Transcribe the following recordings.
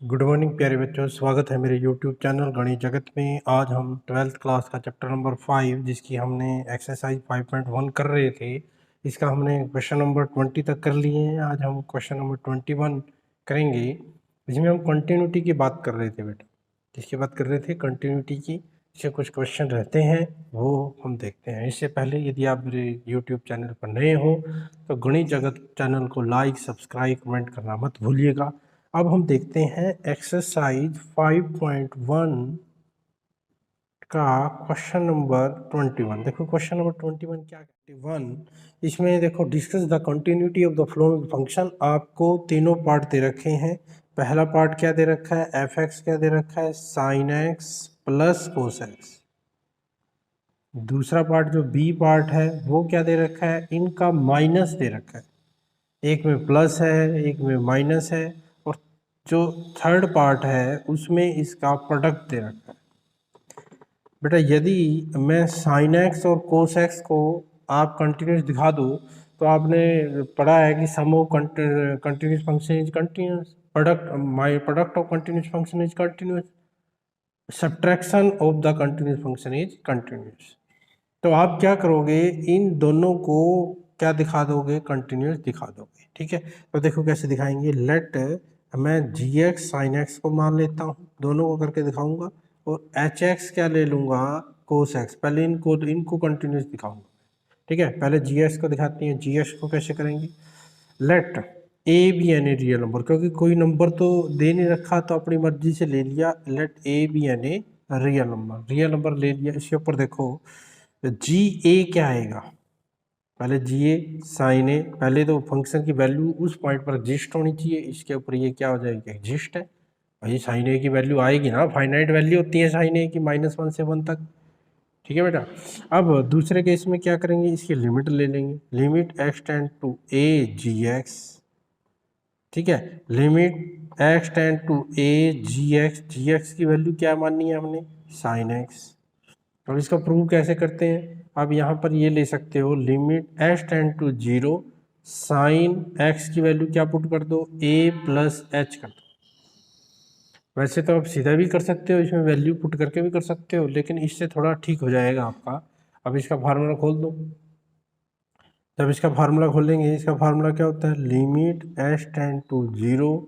Good morning प्यारे बच्चों, स्वागत है मेरे यूट्यूब चैनल गणित जगत में। आज हम 12th क्लास का चैप्टर नंबर 5 जिसकी हमने एक्सरसाइज 5.1 कर रहे थे, इसका हमने क्वेश्चन नंबर 20 तक कर लिए हैं। आज हम क्वेश्चन नंबर 21 करेंगे, जिसमें हम कंटिन्यूटी की बात कर रहे थे। बेटा किसकी बात कर रहे थे? कंटिन्यूटी की। इससे कुछ क्वेश्चन रहते हैं, वो हम देखते हैं। इससे पहले यदि आप मेरे यूट्यूब चैनल पर नए हो तो गणित जगत चैनल को लाइक, सब्सक्राइब, कमेंट करना मत भूलिएगा। अब हम देखते हैं एक्सरसाइज 5.1 का क्वेश्चन नंबर 21। देखो क्वेश्चन नंबर 21 क्या है? 21 इसमें देखो, discuss the continuity of the following function. आपको तीनों पार्ट दे रखे हैं। पहला पार्ट क्या दे रखा है? एफ एक्स क्या दे रखा है? Sine x plus cos x. दूसरा पार्ट जो बी पार्ट है वो क्या दे रखा है? इनका माइनस दे रखा है। एक में प्लस है, एक में माइनस है, और जो थर्ड पार्ट है उसमें इसका प्रोडक्ट दे रखा है। बेटा यदि मैं साइन एक्स और कोस एक्स को आप कंटिन्यूस दिखा दूँ तो आपने पढ़ा है कि sum of continuous function is continuous, product of continuous function is continuous, subtraction of the continuous function is continuous. तो आप क्या करोगे? इन दोनों को क्या दिखा दोगे? कंटिन्यूस दिखा दोगे। ठीक है, तो देखो कैसे दिखाएंगे। लेट मैं जी एक्स साइन एक्स को मान लेता हूँ, दोनों को करके दिखाऊंगा, और एच एक्स क्या ले लूँगा? Cos x. पहले इनको कंटिन्यूस दिखाऊंगा। ठीक है, पहले जी एक्स को दिखाते हैं। जी एक्स को कैसे करेंगे? Let a be an a real number, क्योंकि कोई नंबर तो दे नहीं रखा तो अपनी मर्जी से ले लिया। Let a be an a real number, real number ले लिया। इसके ऊपर देखो जी ए क्या आएगा? पहले जी ए साइन ए, पहले तो फंक्शन की वैल्यू उस पॉइंट पर एग्जिस्ट होनी चाहिए। इसके ऊपर ये क्या हो जाएगी? एग्जिस्ट है भाई। साइन ए की वैल्यू आएगी ना, फाइनाइट वैल्यू होती है साइन ए की -1 से 1 तक। ठीक है बेटा। अब दूसरे केस में क्या करेंगे? इसकी लिमिट ले लेंगे। Limit x tend to a g x. ठीक है, limit x tend to a g x. G x की वैल्यू क्या माननी है हमने? Sine x. अब इसका प्रूव कैसे करते हैं? अब यहाँ पर ये ले सकते हो, limit x tend to 0 sine x की वैल्यू क्या पुट कर दो? ए प्लस एच कर दो। वैसे तो आप सीधा भी कर सकते हो, इसमें वैल्यू पुट करके भी कर सकते हो, लेकिन इससे थोड़ा ठीक हो जाएगा आपका। अब इसका फार्मूला खोल दो। जब इसका फार्मूला खोलेंगे, इसका फार्मूला क्या होता है? Limit x tend to 0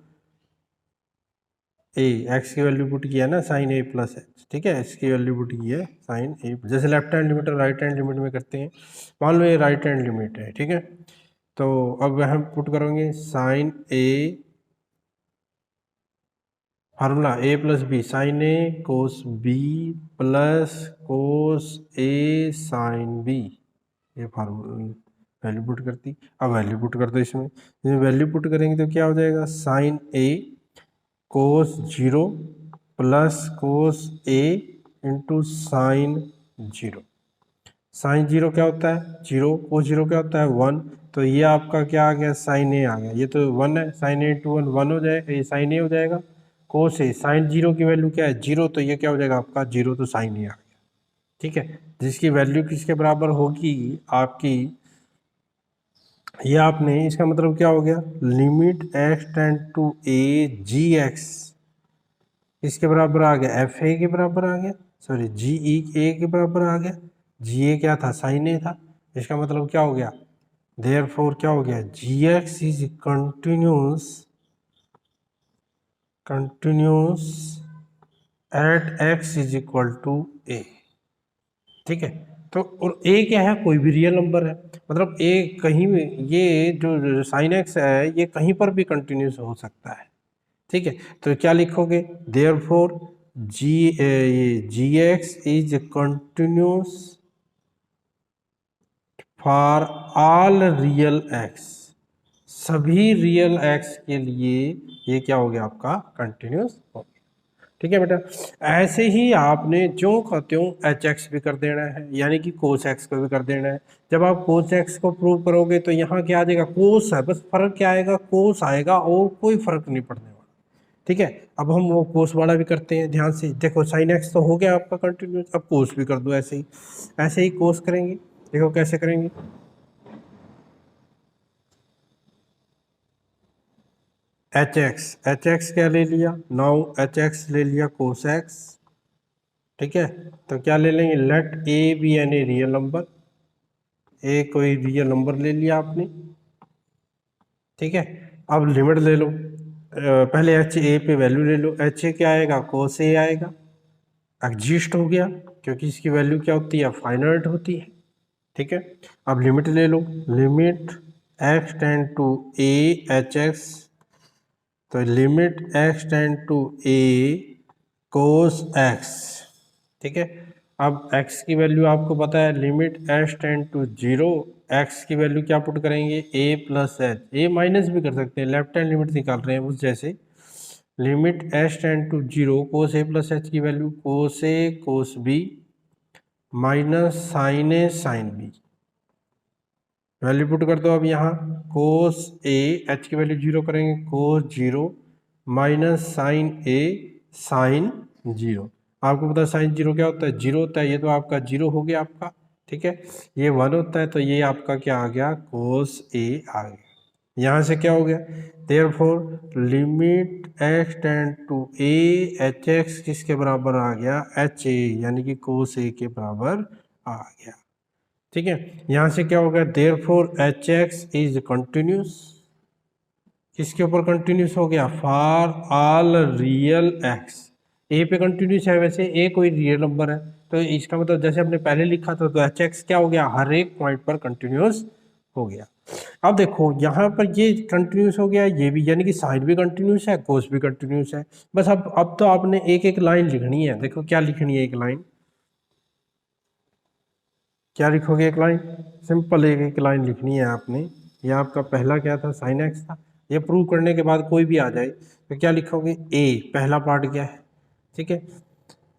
a, x की वैल्यू पुट किया ना, साइन ए प्लस एच। ठीक है, एक्स की वैल्यू पुट की है साइन ए, जैसे लेफ्ट हैंड लिमिट और राइट हैंड लिमिट में करते हैं। मान लो ये राइट हैंड लिमिट है। ठीक है, तो अब हम पुट करेंगे साइन ए, फार्मूला ए प्लस बी, साइन ए कोस बी प्लस कोस ए साइन बी। ये फार्मूला वैल्यू पुट करती। अब वैल्यू पुट कर दो इसमें। वैल्यू पुट करेंगे तो क्या हो जाएगा? साइन ए कोस 0 प्लस कोस ए इंटू साइन 0। साइन 0 क्या होता है? 0। कोस 0 क्या होता है? 1। तो ये आपका क्या आ गया? साइन ए आ गया। ये तो 1 है, साइन ए इंटू 1 1 हो जाएगा, ये साइन ए हो जाएगा। कोस ए, साइन 0 की वैल्यू क्या है? 0, तो ये क्या हो जाएगा आपका? 0, तो साइन ए आ गया। ठीक है, जिसकी वैल्यू किसके बराबर होगी आपकी? ये आपने, इसका मतलब क्या हो गया? Limit x tend to a g x इसके बराबर आ गया, एफ ए के बराबर आ गया, सॉरी जी ई ए के बराबर आ गया। जी ए क्या था? साइन ए था। इसका मतलब क्या हो गया? देयरफॉर क्या हो गया? G x is continuous at x is equal to a. ठीक है, तो और ए क्या है? कोई भी रियल नंबर है। मतलब ए कहीं भी, ये जो साइन एक्स है ये कहीं पर भी कंटिन्यूस हो सकता है। ठीक है, तो क्या लिखोगे? Therefore g x is continuous for all real x. सभी रियल एक्स के लिए ये क्या हो गया आपका? कंटिन्यूस हो गया। ठीक है बेटा, ऐसे ही आपने ज्यों का त्यों एच एक्स भी कर देना है, यानी कि कोस एक्स को भी कर देना है। जब आप कोस एक्स को प्रूव करोगे तो यहाँ क्या आ जाएगा? कोस है, बस फर्क क्या आएगा? कोस आएगा, और कोई फर्क नहीं पड़ने वाला। ठीक है, अब हम वो कोस वाला भी करते हैं। ध्यान से देखो, साइन एक्स तो हो गया आपका कंटिन्यूस, अब कोस भी कर दो ऐसे ही कोस करेंगे। देखो कैसे करेंगे। एच एक्स क्या ले लिया, नाउ एच एक्स ले लिया कोस एक्स, ठीक है। तो क्या ले लेंगे, let a be an a real number, a कोई रियल नंबर ले लिया आपने, ठीक है। अब लिमिट ले लो, पहले एच ए पे वैल्यू ले लो, एच ए क्या आएगा, कोस ए आएगा, एग्जिस्ट हो गया क्योंकि इसकी वैल्यू क्या होती है, फाइनाइट होती है, ठीक है। अब लिमिट ले लो, limit x tend to a h x, तो limit x tend to a cos x, ठीक है। अब x की वैल्यू आपको पता है, limit h tend to zero, x की वैल्यू क्या पुट करेंगे, a plus h, a minus भी कर सकते हैं, लेफ्ट हैंड लिमिट निकाल रहे हैं उस जैसे, limit h tend to zero cos a plus h की value cos a cos b minus sine a sine b, value put कर दो। अब यहाँ कोस ए, एच की वैल्यू जीरो करेंगे, cos zero minus sine a sine zero, आपको पता है साइन जीरो क्या होता है, जीरो होता है, ये तो आपका जीरो हो गया आपका, ठीक है। ये वन होता है तो ये आपका क्या आ गया, कोस ए आ गया। यहाँ से क्या हो गया, therefore limit x tend to a h x किसके बराबर आ गया, एच ए, यानी कि कोस ए के बराबर आ गया, ठीक है। यहाँ से क्या हो गया, therefore H x is continuous, किसके ऊपर कंटिन्यूस हो गया, फॉर ऑल रियल एक्स, ए पे कंटिन्यूस है, वैसे ए कोई रियल नंबर है तो इसका मतलब जैसे हमने पहले लिखा था, तो एच एक्स क्या हो गया, हर एक पॉइंट पर कंटिन्यूस हो गया। अब देखो यहाँ पर ये कंटिन्यूस हो गया, ये भी, यानी कि साइन भी कंटिन्यूस है, कोस भी कंटिन्यूस है। बस अब तो आपने एक एक लाइन लिखनी है, देखो क्या लिखनी है, एक लाइन क्या लिखोगे, एक लाइन सिंपल एक एक लाइन लिखनी है आपने। ये आपका पहला क्या था, साइन एक्स था, ये प्रूव करने के बाद कोई भी आ जाए तो क्या लिखोगे, ए पहला पार्ट क्या है, ठीक है,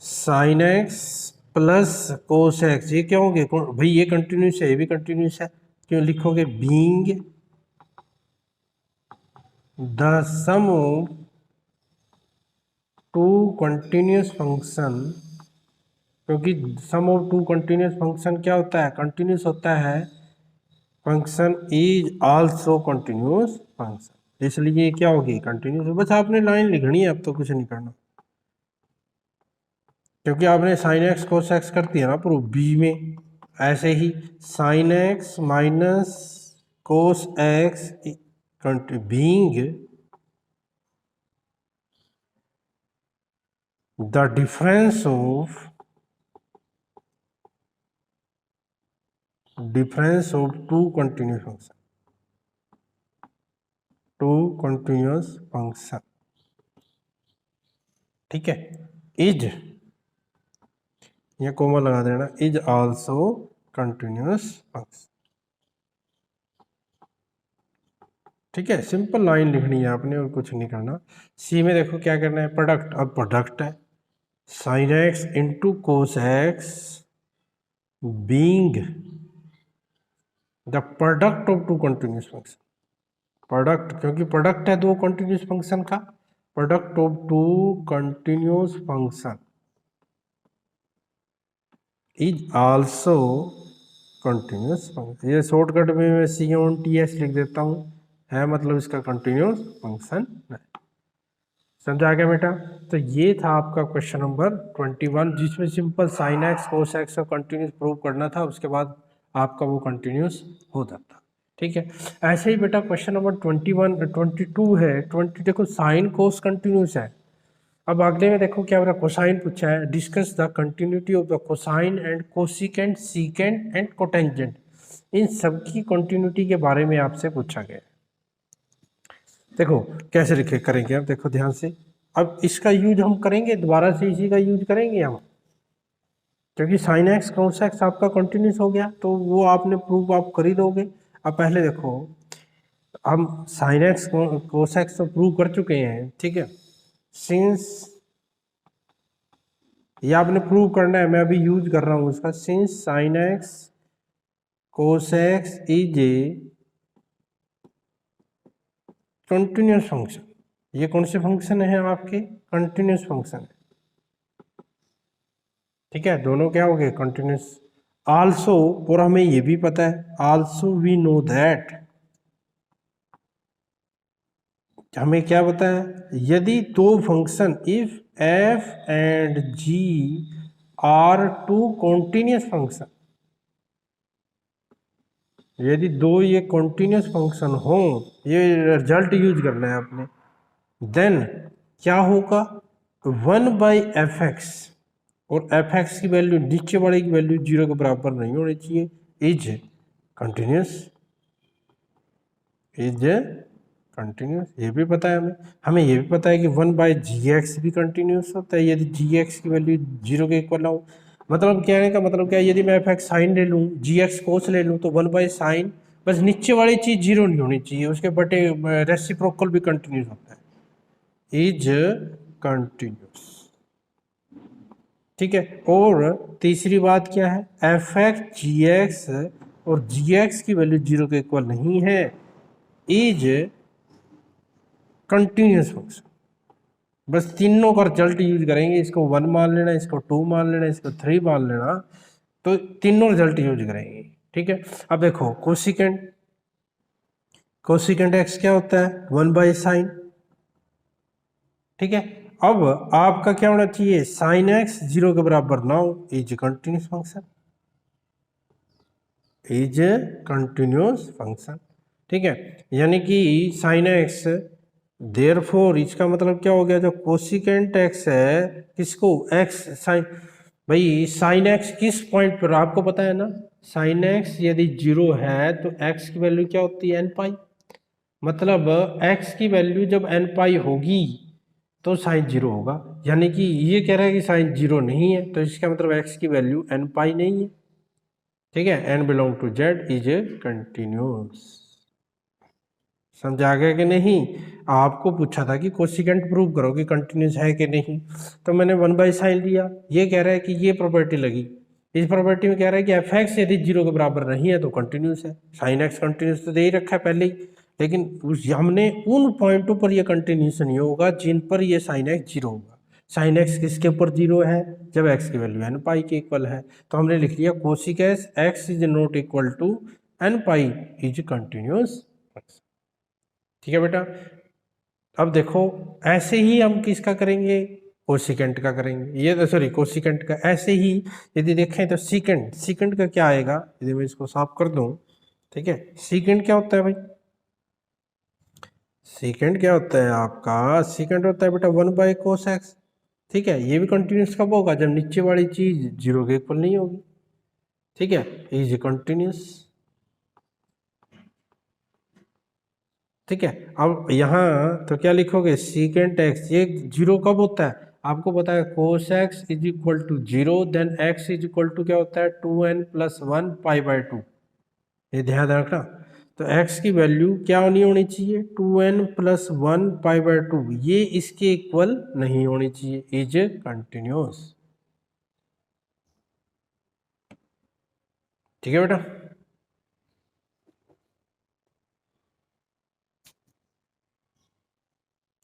sine x plus cos x, ये क्या होंगे भाई, ये कंटिन्यूस है, ये भी कंटिन्यूस है, क्यों लिखोगे, being the sum of two continuous function, क्योंकि sum of two continuous function क्या होता है, कंटिन्यूस होता है, function is also continuous function, इसलिए क्या होगी, कंटिन्यूस। बस आपने लाइन लिखनी है, अब तो कुछ नहीं करना, क्योंकि आपने साइन एक्स कोस एक्स कर दिया ना प्रूफ बी में, ऐसे ही sine x minus cos x being the difference of two continuous function, two continuous function, ठीक है, इज, ये कोमा लगा देना, इज आल्सो कंटिन्यूस फंक्शन, ठीक है। सिंपल लाइन लिखनी है आपने और कुछ नहीं करना। सी में देखो क्या करना है, प्रोडक्ट, अब प्रोडक्ट है, sine x into cos x being the product of two continuous function, product क्योंकि प्रोडक्ट है दो कंटिन्यूस फंक्शन का, product of two continuous function is also continuous function, ये शॉर्टकट में मैं CONTS लिख देता हूँ, है मतलब इसका कंटिन्यूस फंक्शन है। समझा गया बेटा। तो ये था आपका क्वेश्चन नंबर 21, जिसमें simple sign x cos x का कंटिन्यूस प्रूव करना था, उसके बाद आपका वो कंटिन्यूस हो जाता, ठीक है। ऐसे ही बेटा क्वेश्चन नंबर 21 22 है, 20 देखो साइन कोस कंटिन्यूस है। अब अगले में देखो क्या हो रहा है, कोसाइन पूछा है, discuss the continuity of the cosine and cosecant secant and cotangent, इन सब की कंटिन्यूटी के बारे में आपसे पूछा गया। देखो कैसे लिखे करेंगे अब, देखो ध्यान से, अब इसका यूज हम करेंगे दोबारा से, इसी का यूज करेंगे हम, क्योंकि साइन एक्स कोस एक्स आपका कंटिन्यूस हो गया तो वो आपने प्रूफ आप कर ही दोगे। अब पहले देखो, हम साइन एक्स कोस एक्स तो प्रूव कर चुके हैं, ठीक है, सिंस ये आपने प्रूव करना है, मैं अभी यूज कर रहा हूँ उसका, since sign x cos x is a continuous function, ये कौन से फंक्शन है आपके, कंटिन्यूस फंक्शन है, ठीक है, दोनों क्या हो गए, कंटिन्यूस। आल्सो, और हमें ये भी पता है, आल्सो वी नो दैट, हमें क्या बताया, यदि दो function if f and g are two continuous function, यदि दो ये कॉन्टिन्यूस फंक्शन हो, ये रिजल्ट यूज करना है आपने, देन क्या होगा, 1/fx, और fx की वैल्यू नीचे वाले की वैल्यू 0 के बराबर नहीं होनी चाहिए, इज कंटिन्यूस, इज कंटिन्यूस। ये भी पता है हमें ये भी पता है कि 1/gx भी कंटिन्यूस होता है यदि gx की वैल्यू 0 के इक्वल ना हो। मतलब कहने का मतलब क्या है, यदि मैं fx साइन ले लूँ, gx कोस ले लूँ, तो 1/sin, बस नीचे वाली चीज 0 नहीं होनी चाहिए, उसके बटे रेसिप्रोकल भी कंटिन्यूस होता है, इज कंटिन्यूस। ठीक है, और तीसरी बात क्या है, fx gx और gx की वैल्यू 0 के इक्वल नहीं है, इज कंटिन्यूस फंक्शन। बस तीनों का रिजल्ट यूज करेंगे, इसको 1 मान लेना, इसको 2 मान लेना, इसको 3 मान लेना, तो तीनों रिजल्ट यूज करेंगे। ठीक है, अब देखो कोसिकेंट, कोसिकेंट एक्स क्या होता है, 1/sin। ठीक है, अब आपका क्या होना चाहिए, साइन एक्स 0 के बराबर ना हो, is continuous function, is continuous function. ठीक है, यानी कि साइन एक्स, देयरफॉर इसका मतलब क्या हो गया, जो कोसिकेंट एक्स है, किसको, एक्स साइन, भाई साइन एक्स किस पॉइंट पर आपको पता है ना, साइन एक्स यदि 0 है तो एक्स की वैल्यू क्या होती है, n पाई, मतलब एक्स की वैल्यू जब n पाई होगी तो साइन 0 होगा, यानी कि ये कह रहा है कि साइन 0 नहीं है, तो इसका मतलब एक्स की वैल्यू n पाई नहीं है। ठीक है, n belong to z is a continuous. समझा गया कि नहीं, आपको पूछा था कि कोसिकेंट प्रूव करो कि कंटिन्यूस है कि नहीं, तो मैंने 1/sin लिया, ये कह रहा है कि ये प्रॉपर्टी लगी, इस प्रॉपर्टी में कह रहा है कि fx यदि 0 के बराबर नहीं है तो कंटिन्यूस है, साइन एक्स कंटिन्यूस तो दे ही रखा है पहले ही, लेकिन हमने उन पॉइंटों पर ये कंटिन्यूस नहीं होगा जिन पर ये साइन एक्स 0 होगा। साइन एक्स किसके ऊपर 0 है, जब एक्स की वैल्यू n पाई के इक्वल है, तो हमने लिख लिया cosec x is not equal to n pi is continuous. ठीक है बेटा, अब देखो ऐसे ही हम किसका करेंगे, कोसिकेंट का करेंगे, ये तो सॉरी कोसिकेंट का, ऐसे ही यदि देखें तो सीकेंट, सीकेंट का क्या आएगा, यदि मैं इसको साफ कर दूं, ठीक है, सीकेंट क्या होता है भाई, सीकेंट क्या होता है आपका, सीकेंट होता है बेटा 1/cos x। ठीक है, ये भी कंटिन्यूस कब होगा, जब नीचे वाली चीज 0 के इक्वल नहीं होगी। ठीक है, इज कंटिन्यूस। ठीक है, अब यहाँ तो क्या लिखोगे, सीकेंट एक्स, ये 0 कब होता है, आपको पता है cos x is equal to 0, then x is equal to क्या होता है 2n+1 π/2, ये ध्यान रखना। तो x की वैल्यू क्या नहीं होनी चाहिए, 2n+1 π/2, ये इसके इक्वल नहीं होनी चाहिए, इज कंटिन्यूस। ठीक है बेटा,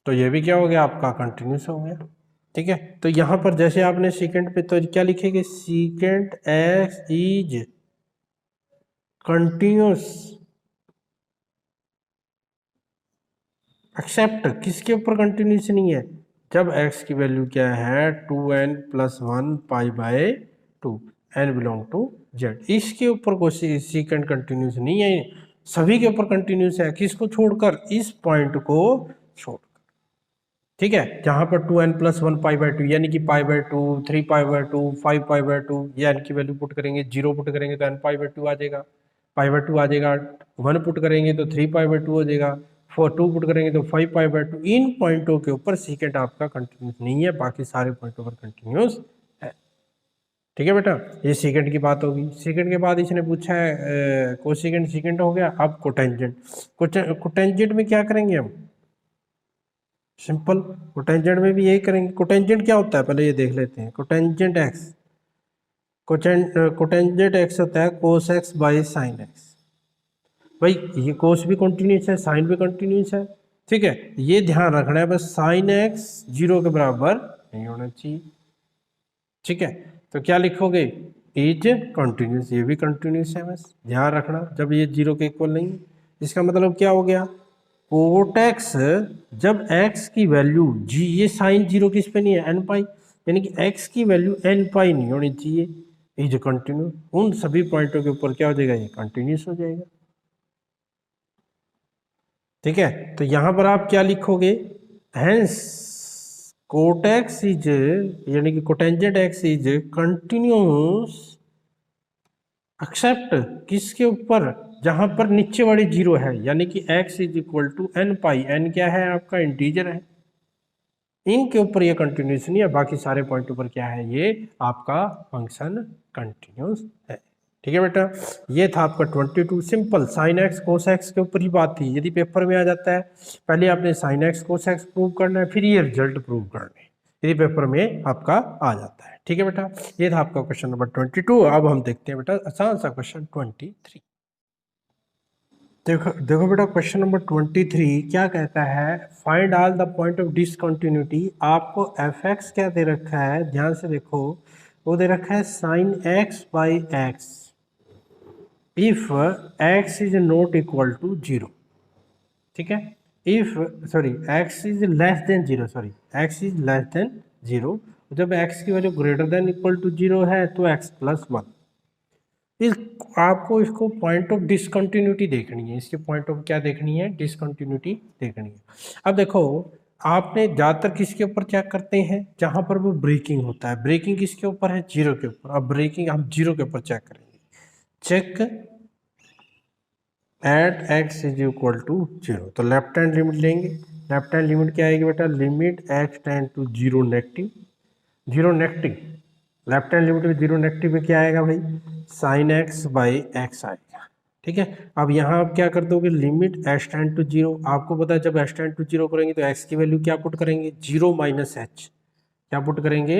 तो ये भी क्या हो गया आपका, कंटिन्यूस हो गया। ठीक है, तो यहां पर जैसे आपने सीकेंट पे तो क्या लिखेंगे, secant x is continuous except किसके ऊपर कंटिन्यूस नहीं है, जब x की वैल्यू क्या है 2n+1 π/2, n belong to z, इसके ऊपर कोई सीकेंट कंटिन्यूस नहीं है, सभी के ऊपर कंटिन्यूस है, किसको छोड़कर, इस पॉइंट को छोड़कर। ठीक है, जहां पर 2n+1 π/2 यानी कि π/2, 3 π/2, 5 π/2, ये n की वैल्यू पुट करेंगे, 0 पुट करेंगे तो n π/2 आ जाएगा, π/2 आ जाएगा, 1 पुट करेंगे तो 3 π/2 हो जाएगा, 2 पुट करेंगे तो 5 π/2। इन पॉइंटों के ऊपर सीकेंट आपका कंटिन्यूस नहीं है, बाकी सारे पॉइंटों पर कंटिन्यूस है। ठीक है बेटा, ये सीकेंट की बात होगी। सीकेंट के बाद इसने पूछा है कोसिकेंट, सीकेंट हो गया, अब कोटेंजेंट। कोटेंजेंट में क्या करेंगे हम, सिंपल, कोटेंजेंट में भी यही करेंगे। कोटेंजेंट क्या होता है पहले ये देख लेते हैं, कोटेंजेंट एक्स, कोटेंजेंट एक्स होता है cos x by sine x. भाई ये कोस भी कंटिन्यूस है, साइन भी कंटिन्यूस है। ठीक है, ये ध्यान रखना है बस, साइन एक्स 0 के बराबर नहीं होना चाहिए। ठीक है, तो क्या लिखोगे, इज कंटिन्यूस, ये भी कंटिन्यूस है, बस ध्यान रखना जब ये 0 के इक्वल नहीं, इसका मतलब क्या हो गया, कोट एक्स जब x की वैल्यू जी, ये साइन जीरो किस पे नहीं है, एन पाई, यानी कि x की वैल्यू एन पाई नहीं होनी चाहिए, इज कंटिन्यूस। उन सभी पॉइंटों के ऊपर क्या हो जाएगा, ये कंटिन्यूस हो जाएगा। ठीक है, तो यहां पर आप क्या लिखोगे, हेंस कोट एक्स इज, यानी कि cotangent x is continuous except किसके ऊपर, जहां पर नीचे वाली जीरो है, यानी कि x is equal to n pi, n क्या है आपका, इंटीजर है, इनके ऊपर ये कंटिन्यूस नहीं है, बाकी सारे पॉइंट ऊपर क्या है, ये आपका फंक्शन कंटिन्यूस है। ठीक है बेटा, ये था आपका 22 simple sign x cos x के ऊपर ही बात थी। यदि पेपर में आ जाता है, पहले आपने sign x cos x prove करना है, फिर ये रिजल्ट प्रूव करना है, यदि पेपर में आपका आ जाता है। ठीक है बेटा, ये था आपका क्वेश्चन नंबर 22। अब हम देखते हैं बेटा आसान सा क्वेश्चन 23। देखो बेटा, क्वेश्चन नंबर 23 क्या कहता है, find all the point of discontinuity. आपको एफ एक्स क्या दे रखा है, ध्यान से देखो, वो दे रखा है sine x by x if x is not equal to zero. ठीक है, if sorry x is less than zero, sorry x is less than zero, जब एक्स की value greater than equal to zero है तो x plus one. इस आपको इसको point of discontinuity देखनी है, इसके पॉइंट ऑफ क्या देखनी है, डिसकंटिन्यूटी देखनी है। अब देखो, आपने ज़्यादातर किसके ऊपर चेक करते हैं, जहाँ पर वो ब्रेकिंग होता है, ब्रेकिंग किसके ऊपर है, जीरो के ऊपर। अब ब्रेकिंग हम जीरो के ऊपर चेक करेंगे, check at x is equal to zero, तो लेफ्ट हैंड लिमिट लेंगे। लेफ्ट हैंड लिमिट क्या आएगी बेटा, limit x tend to zero negative, zero negative, left hand limit में जीरो नेगेटिव में क्या आएगा भाई, साइन एक्स बाई एक्स आएगा। ठीक है, अब यहाँ आप क्या कर दोगे, limit h tend to zero, आपको पता है जब एच टेंड टू जीरो करेंगे तो एक्स की वैल्यू क्या पुट करेंगे, जीरो माइनस एच, क्या पुट करेंगे,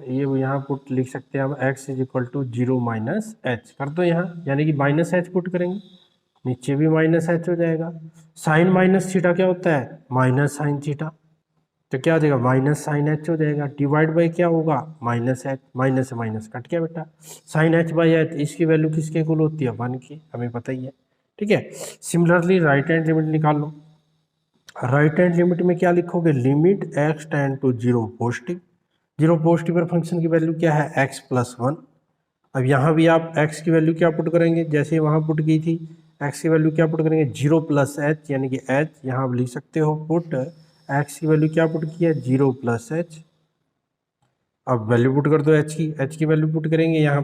ये यहाँ पुट लिख सकते हैं हम, x is equal to zero minus h कर दो यहाँ, यानी कि माइनस एच पुट करेंगे, नीचे भी माइनस एच हो जाएगा। साइन माइनस थीटा क्या होता है, माइनस साइन थीटा, तो क्या हो जाएगा, माइनस साइन एच हो जाएगा, डिवाइड बाई क्या होगा, माइनस एच, माइनस से माइनस कट गया बेटा, साइन एच बाई एच, इसकी वैल्यू किसके इक्वल होती है, वन की, हमें पता ही है। ठीक है, सिमिलरली राइट हैंड लिमिट निकाल लो। राइट हैंड लिमिट में क्या लिखोगे, limit x tend to zero positive, zero positive पर फंक्शन की वैल्यू क्या है, एक्स प्लस वन। अब यहाँ भी आप x की वैल्यू क्या पुट करेंगे, जैसे वहाँ पुट की थी, x की वैल्यू क्या पुट करेंगे, जीरो प्लस एच, यानी कि h, यहाँ आप लिख सकते हो पुट x की वैल्यू क्या पुट की है, जीरो प्लस एच। अब वैल्यू पुट कर दो h की वैल्यू पुट करेंगे यहाँ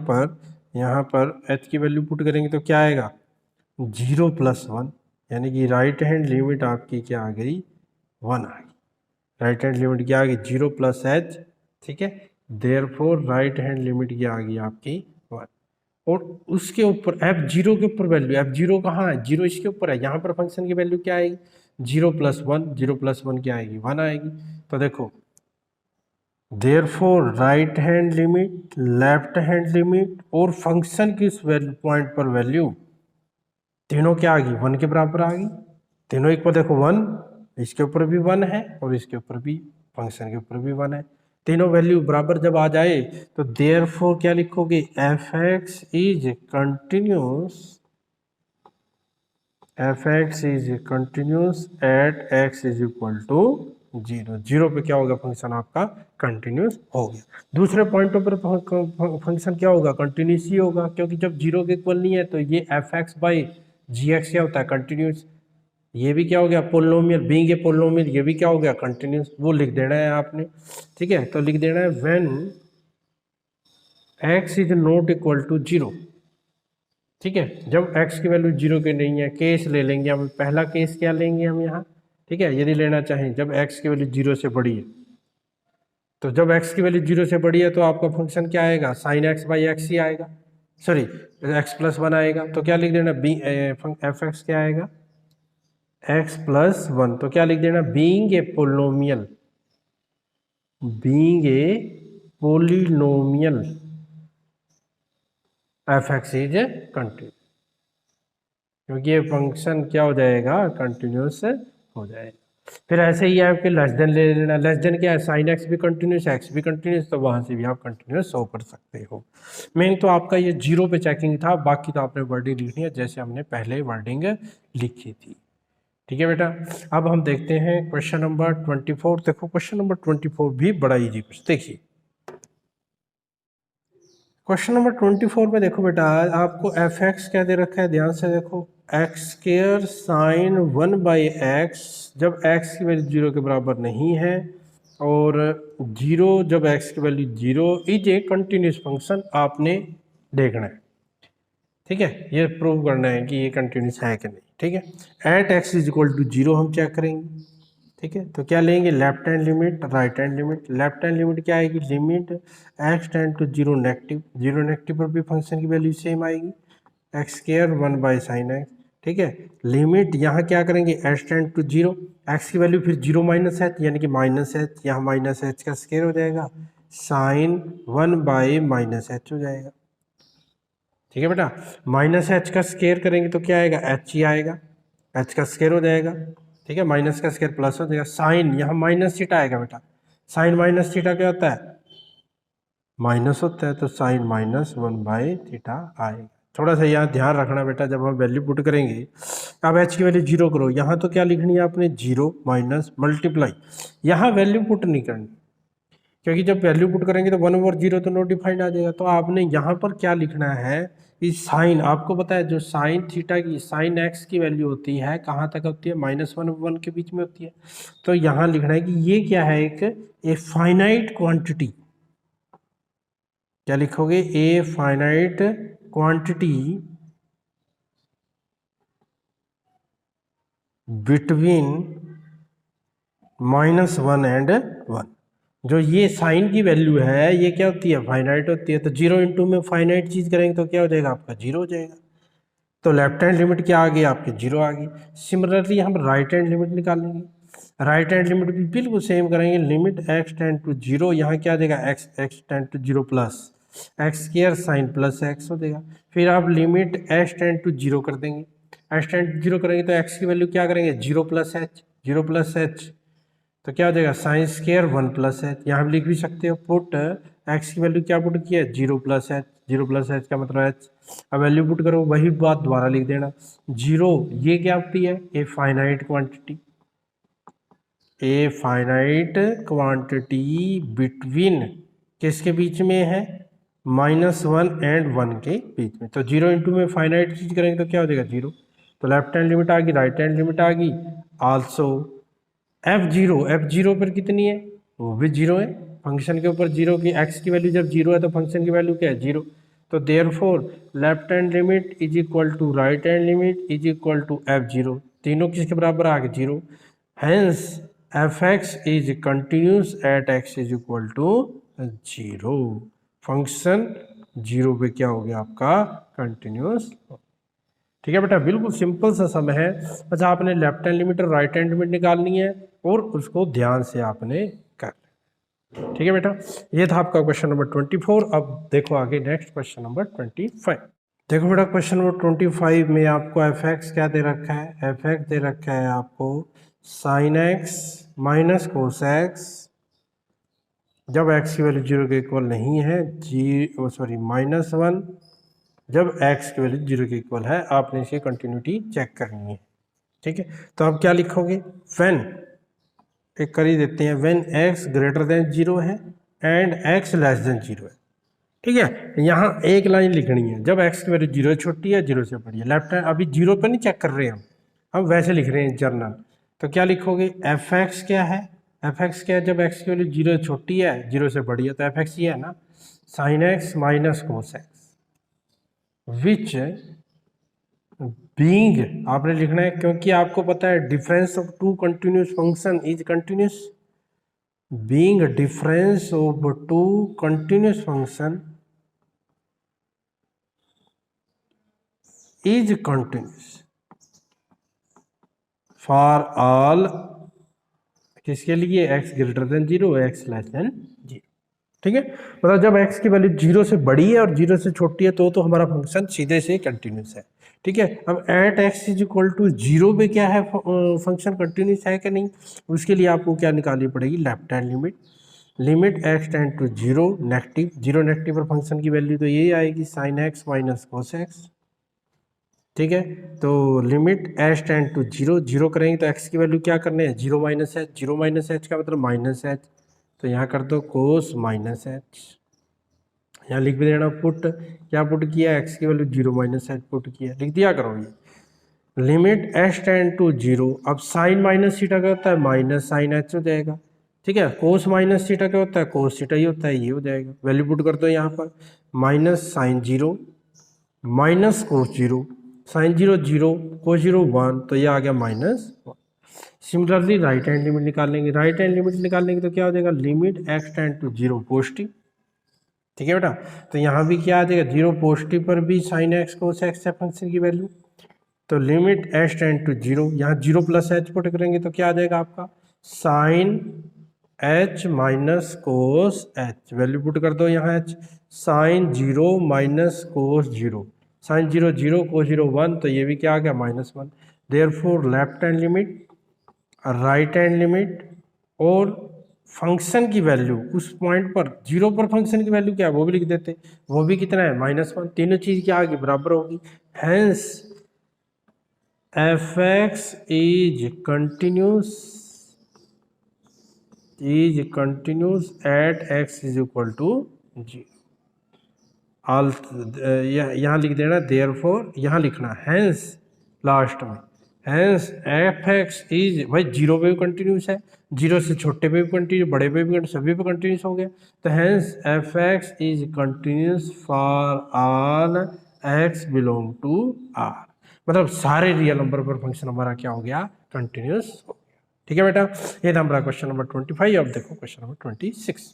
पर h की वैल्यू पुट करेंगे तो क्या आएगा, जीरो प्लस वन, यानी कि राइट हैंड लिमिट आपकी क्या आ गई, वन आ गई। राइट हैंड लिमिट क्या आ गई, जीरो प्लस एच। ठीक है, देयरफॉर राइट हैंड लिमिट क्या आ गई आपकी, वन। और उसके ऊपर एफ जीरो के ऊपर वैल्यू, एफ जीरो कहाँ है, जीरो इसके ऊपर है, यहाँ पर फंक्शन की वैल्यू क्या आएगी, zero plus one, zero plus one क्या आएगी, वन आएगी। तो देखो, therefore right hand limit, left hand limit और फंक्शन की उस पॉइंट पर वैल्यू तीनों क्या आ गई, वन के बराबर आ गई। तीनों एक पर देखो वन, इसके ऊपर भी वन है और इसके ऊपर भी, फंक्शन के ऊपर भी वन है, तीनों वैल्यू बराबर जब आ जाए तो देयरफॉर क्या लिखोगे, f x is continuous, f x is continuous at x is equal to zero, zero पे क्या होगा, फंक्शन आपका कंटिन्यूस हो गया। दूसरे पॉइंटों पर फंक्शन क्या होगा, कंटिन्यूस ही होगा, क्योंकि जब जीरो के इक्वल नहीं है तो ये f x by g x क्या होता है, कंटिन्यूस। ये भी क्या हो गया, पोलिनोमियल, बीइंग ए पोलिनोमियल, ये भी क्या हो गया, कंटिन्यूस। वो लिख देना है आपने। ठीक है, तो लिख देना है when x is not equal to zero. ठीक है, जब x की वैल्यू जीरो की नहीं है, केस ले लेंगे हम, पहला केस क्या लेंगे हम यहाँ। ठीक है, यदि लेना चाहें जब x की वैल्यू जीरो से बड़ी है, तो जब x की वैल्यू जीरो से बड़ी है तो आपका फंक्शन क्या आएगा, साइन एक्स बाई एक्स ही आएगा, सॉरी एक्स प्लस वन आएगा। तो क्या लिख देना, बी एफ एक्स क्या आएगा, x प्लस वन। तो क्या लिख देना, being a polynomial, being a polynomial F x is continuous, क्योंकि ये फंक्शन क्या हो जाएगा, कंटिन्यूस हो जाएगा। फिर ऐसे ही आपके लेस देन ले लेना, लेस देन क्या है, साइन एक्स भी कंटिन्यूस, एक्स भी कंटिन्यूस, तो वहाँ से भी आप कंटिन्यूस शो कर सकते हो। मेन तो आपका ये जीरो पे चेकिंग था, बाकी तो आपने वर्डिंग लिखनी है जैसे हमने पहले वर्डिंग लिखी थी। ठीक है बेटा। अब हम देखते हैं क्वेश्चन नंबर 24। देखो क्वेश्चन नंबर 24 भी बड़ा इजी कुछ, देखिए क्वेश्चन नंबर 24 में देखो बेटा, आपको एफ एक्स क्या दे रखा है, ध्यान से देखो, एक्स स्क्वायर साइन 1/x जब एक्स की वैल्यू 0 के बराबर नहीं है और 0 जब एक्स की value 0 is a continuous function आपने देखना है। ठीक है, ये प्रूव करना है कि ये कंटिन्यूस है कि नहीं। ठीक है, at x is equal to 0 हम चेक करेंगे। ठीक है, तो क्या लेंगे, left hand limit right hand limit. Left hand limit क्या आएगी, limit x tend to 0 negative, 0 negative पर भी फंक्शन की वैल्यू सेम आएगी, एक्स स्क्वायर 1/sin x। ठीक है, लिमिट यहाँ क्या करेंगे, एच टेंड टू 0, एक्स की वैल्यू फिर 0 माइनस एच यानी कि माइनस एच, यहाँ माइनस एच का स्क्वायर हो जाएगा, साइन 1/-h हो जाएगा। ठीक है बेटा, माइनस एच का स्क्वायर करेंगे तो क्या आएगा, एच ही आएगा, एच का स्क्वायर हो जाएगा। ठीक है, माइनस का स्क्वायर प्लस हो जाएगा, साइन यहाँ माइनस थीटा आएगा बेटा, साइन माइनस थीटा क्या होता है, माइनस होता है, तो साइन -1/थीटा आएगा। थोड़ा सा यहाँ ध्यान रखना बेटा, जब हम वैल्यू पुट करेंगे, अब एच की वैल्यू 0 करो, यहाँ तो क्या लिखनी है आपने, 0 माइनस मल्टीप्लाई, यहाँ वैल्यू पुट नहीं करनी, क्योंकि जब वैल्यू पुट करेंगे तो 1/0 तो नॉट डिफाइंड आ जाएगा। तो आपने यहाँ पर क्या लिखना है, इस साइन, आपको पता है जो साइन थीटा की, साइन एक्स की वैल्यू होती है कहाँ तक होती है, -1 और 1 के बीच में होती है। तो यहाँ लिखना है कि ये क्या है, एक ए फाइनाइट क्वांटिटी, क्या लिखोगे, a finite quantity between -1 and 1। जो ये साइन की वैल्यू है ये क्या होती है, फाइनाइट होती है। तो 0 इंटू में फाइनाइट चीज़ करेंगे तो क्या हो जाएगा आपका, 0 हो जाएगा। तो लेफ्ट हैंड लिमिट क्या आ गई आपकी, 0 आ गई। सिमिलरली हम राइट हैंड लिमिट निकालेंगे, राइट हैंड लिमिट भी बिल्कुल सेम करेंगे, लिमिट एक्स टेंड टू 0, यहाँ क्या आ जाएगा, x tend to 0 plus x square sine plus x हो जाएगा। फिर आप लिमिट एक्स टेंड टू 0 कर देंगे, एक्स टेंड टू 0 करेंगे तो एक्स की वैल्यू क्या करेंगे, 0 प्लस एच, 0 प्लस एच, तो क्या हो जाएगा, साइन स्क्वायर 1 प्लस एच। यहाँ भी लिख भी सकते हो, पुट एक्स की वैल्यू क्या पुट किया है, 0 प्लस एच, 0 प्लस एच का मतलब एच। अब वैल्यू पुट करो, वही बात दोबारा लिख देना, 0 ये क्या होती है, a finite quantity, a finite quantity between किसके बीच में है, -1 एंड 1 के बीच में। तो 0 इंटू में फाइनाइट चीज करेंगे तो क्या हो जाएगा, 0। तो लेफ्ट हैंड लिमिट आ गई, राइट हैंड लिमिट आ गई, आल्सो f0 पर कितनी है, वो भी 0 है, फंक्शन के ऊपर 0 की, एक्स की वैल्यू जब 0 है तो फंक्शन की वैल्यू क्या है, 0। तो therefore left hand limit is equal to right hand limit is equal to f0, तीनों किसके बराबर आ गए, 0। Hence f x is continuous at x is equal to 0, function 0 पे क्या हो गया आपका, कंटिन्यूस। ठीक है बेटा, बिल्कुल सिंपल सा सम है, बस आपने लेफ्ट हैंड लिमिट और राइट हैंड लिमिट निकालनी है और उसको ध्यान से आपने कर। ठीक है बेटा, ये था आपका क्वेश्चन नंबर 24। अब देखो आगे नेक्स्ट क्वेश्चन नंबर 25। देखो बेटा, क्वेश्चन नंबर 25 में आपको एफ एक्स क्या दे रखा है, एफ एक्स दे रखा है आपको sign x minus cos x जब एक्स की वैल्यू 0 के इक्वल नहीं है, -1 जब x की वैल्यू 0 के इक्वल है। आपने इसे कंटिन्यूटी चेक करनी है। ठीक है, तो आप क्या लिखोगे, व्हेन, एक कर ही देते हैं, व्हेन x ग्रेटर देन 0 है एंड x लेस देन 0 है। ठीक है, यहाँ एक लाइन लिखनी है, जब x की वैल्यू 0 छोटी है 0 से बड़ी है। लेफ्ट हैंड अभी 0 पर नहीं चेक कर रहे हैं हम वैसे लिख रहे हैं जर्नल। तो क्या लिखोगे, एफ एक्स क्या है, एफ एक्स क्या है, जब x की वैल्यू 0 छोटी है 0 से बड़ी है, तो एफ एक्स ये है ना, sine x minus cos x which being, आपने लिखना है क्योंकि आपको पता है difference of two continuous function is continuous, being difference of two continuous function is continuous for all, किसके लिए, x greater than 0 x less than 0। ठीक है, मतलब जब x की वैल्यू 0 से बड़ी है और 0 से छोटी है तो हमारा फंक्शन सीधे से कंटिन्यूस है। ठीक है, अब at x is equal to 0 पे क्या है, फंक्शन कंटिन्यूस है कि नहीं, उसके लिए आपको क्या निकालनी पड़ेगी, left hand limit, limit x tend to 0 negative, 0 negative पर फंक्शन की वैल्यू तो यही आएगी, sine x minus cos x. ठीक है। तो limit h tend to zero, zero करेंगे तो एक्स की वैल्यू क्या करने हैं, zero minus h, zero minus h का मतलब माइनस एच, तो यहाँ कर दो कोस माइनस एच, यहाँ लिख भी देना पुट, क्या पुट किया, एक्स की value zero minus h put किया, लिख दिया करो ये limit h tend to zero. अब साइन माइनस थीटा क्या होता है, माइनस साइन एच हो जाएगा, ठीक है। कोस माइनस थीटा क्या होता है, कोस थीटा ही होता है, ये हो जाएगा, वैल्यू पुट कर दो यहाँ पर, minus sine zero minus cos zero, sine zero zero, cos zero one, तो ये आ गया minus one. Similarly right hand limit निकालेंगे, राइट हैंड लिमिट निकालेंगे तो क्या हो जाएगा, limit x tend to zero positive, ठीक है बेटा। तो यहाँ भी क्या आ जाएगा, जीरो पॉजिटिव पर भी साइन एक्स कोस एक्स है फंक्शन की वैल्यू, तो limit h tend to zero, यहाँ जीरो प्लस एच पुट करेंगे तो क्या आ जाएगा आपका, sine h minus cos h, value put कर दो यहाँ h, sine zero minus cos zero, sine zero zero cos zero one, तो ये भी क्या आ गया minus one. Therefore left hand limit, right hand limit और फंक्शन की वैल्यू उस पॉइंट पर जीरो पर फंक्शन की वैल्यू क्या है वो भी लिख देते, वो भी कितना है माइनस वन, तीनों चीज क्या आगे बराबर होगी, hence f x is continuous at x is equal to g. All यहाँ लिख देना देयरफॉर, यहाँ लिखना हैंस लास्ट में, हैंस एफ एक्स इज, भाई जीरो पे भी कंटिन्यूस है, जीरो से छोटे पे भी कंटिन्यूस, बड़े पे भी, सभी पे कंटिन्यूस हो गया, तो hence f x is continuous for all x belong to R, मतलब सारे रियल नंबर पर फंक्शन हमारा क्या हो गया, कंटिन्यूस हो गया, ठीक है बेटा। ये था हमारा क्वेश्चन नंबर 25। अब देखो क्वेश्चन नंबर 26।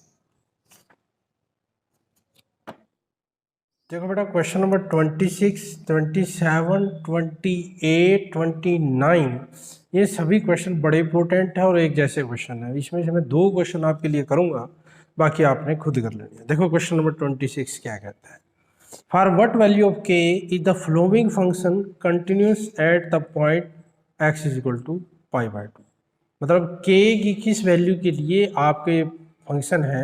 देखो बेटा क्वेश्चन नंबर 26, 27, 28, 29, ये सभी क्वेश्चन बड़े इंपॉर्टेंट है और एक जैसे क्वेश्चन है, इसमें से मैं दो क्वेश्चन आपके लिए करूंगा, बाकी आपने खुद कर लेनी है। देखो क्वेश्चन नंबर 26 क्या कहता है, for what value of k is the following function continuous at the point x is equal to pi by two, मतलब के की किस वैल्यू के लिए आपके फंक्शन है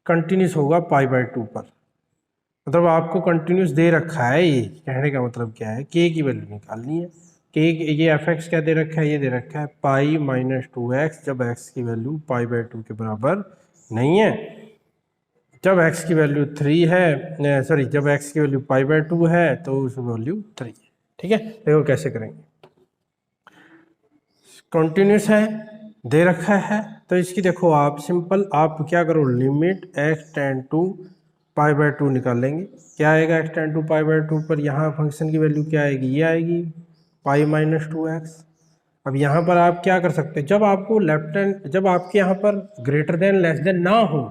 कंटिन्यूस होगा पाई बाय टू पर, मतलब आपको कंटिन्यूस दे रखा है, ये कहने का मतलब क्या है, के की वैल्यू निकालनी है, के ये एफ एक्स क्या दे रखा है, ये दे रखा है पाई माइनस टू एक्स, जब एक्स की वैल्यू पाई बाय टू के बराबर नहीं है, जब एक्स की वैल्यू थ्री है, सॉरी जब एक्स की वैल्यू पाई बाय टू है तो उस वैल्यू थ्री है, ठीक है। देखो कैसे करेंगे, कंटिन्यूस है दे रखा है, तो इसकी देखो आप सिंपल आप क्या करो, limit x tend to pi by two निकालेंगे, क्या आएगा x tend to pi by two पर, यहाँ फंक्शन की वैल्यू क्या आएगी, ये आएगी पाई माइनस टू एक्स। अब यहाँ पर आप क्या कर सकते हैं, जब आपको लेफ्ट हैंड, जब आपके यहाँ पर ग्रेटर देन लेस देन ना हो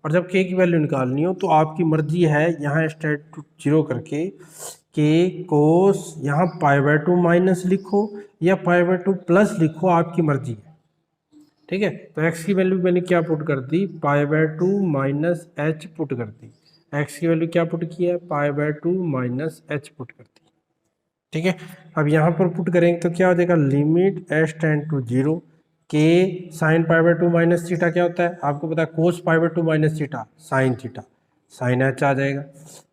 और जब के की वैल्यू निकालनी हो तो आपकी मर्जी है, यहाँ स्टेट टू जीरो करके के कोस यहाँ पाई बाय टू माइनस लिखो या पाई बाय टू प्लस लिखो, आपकी मर्जी है, ठीक है। तो x की वैल्यू मैंने क्या पुट कर दी, pi by two minus h put कर दी, x की वैल्यू क्या पुट की है, pi by two minus h put कर दी, ठीक है। अब यहाँ पर पुट करेंगे तो क्या हो जाएगा, limit h tend to zero, के sine pi by two minus theta क्या होता है आपको पता है, cos pi by two minus theta sine theta, sine h आ जाएगा,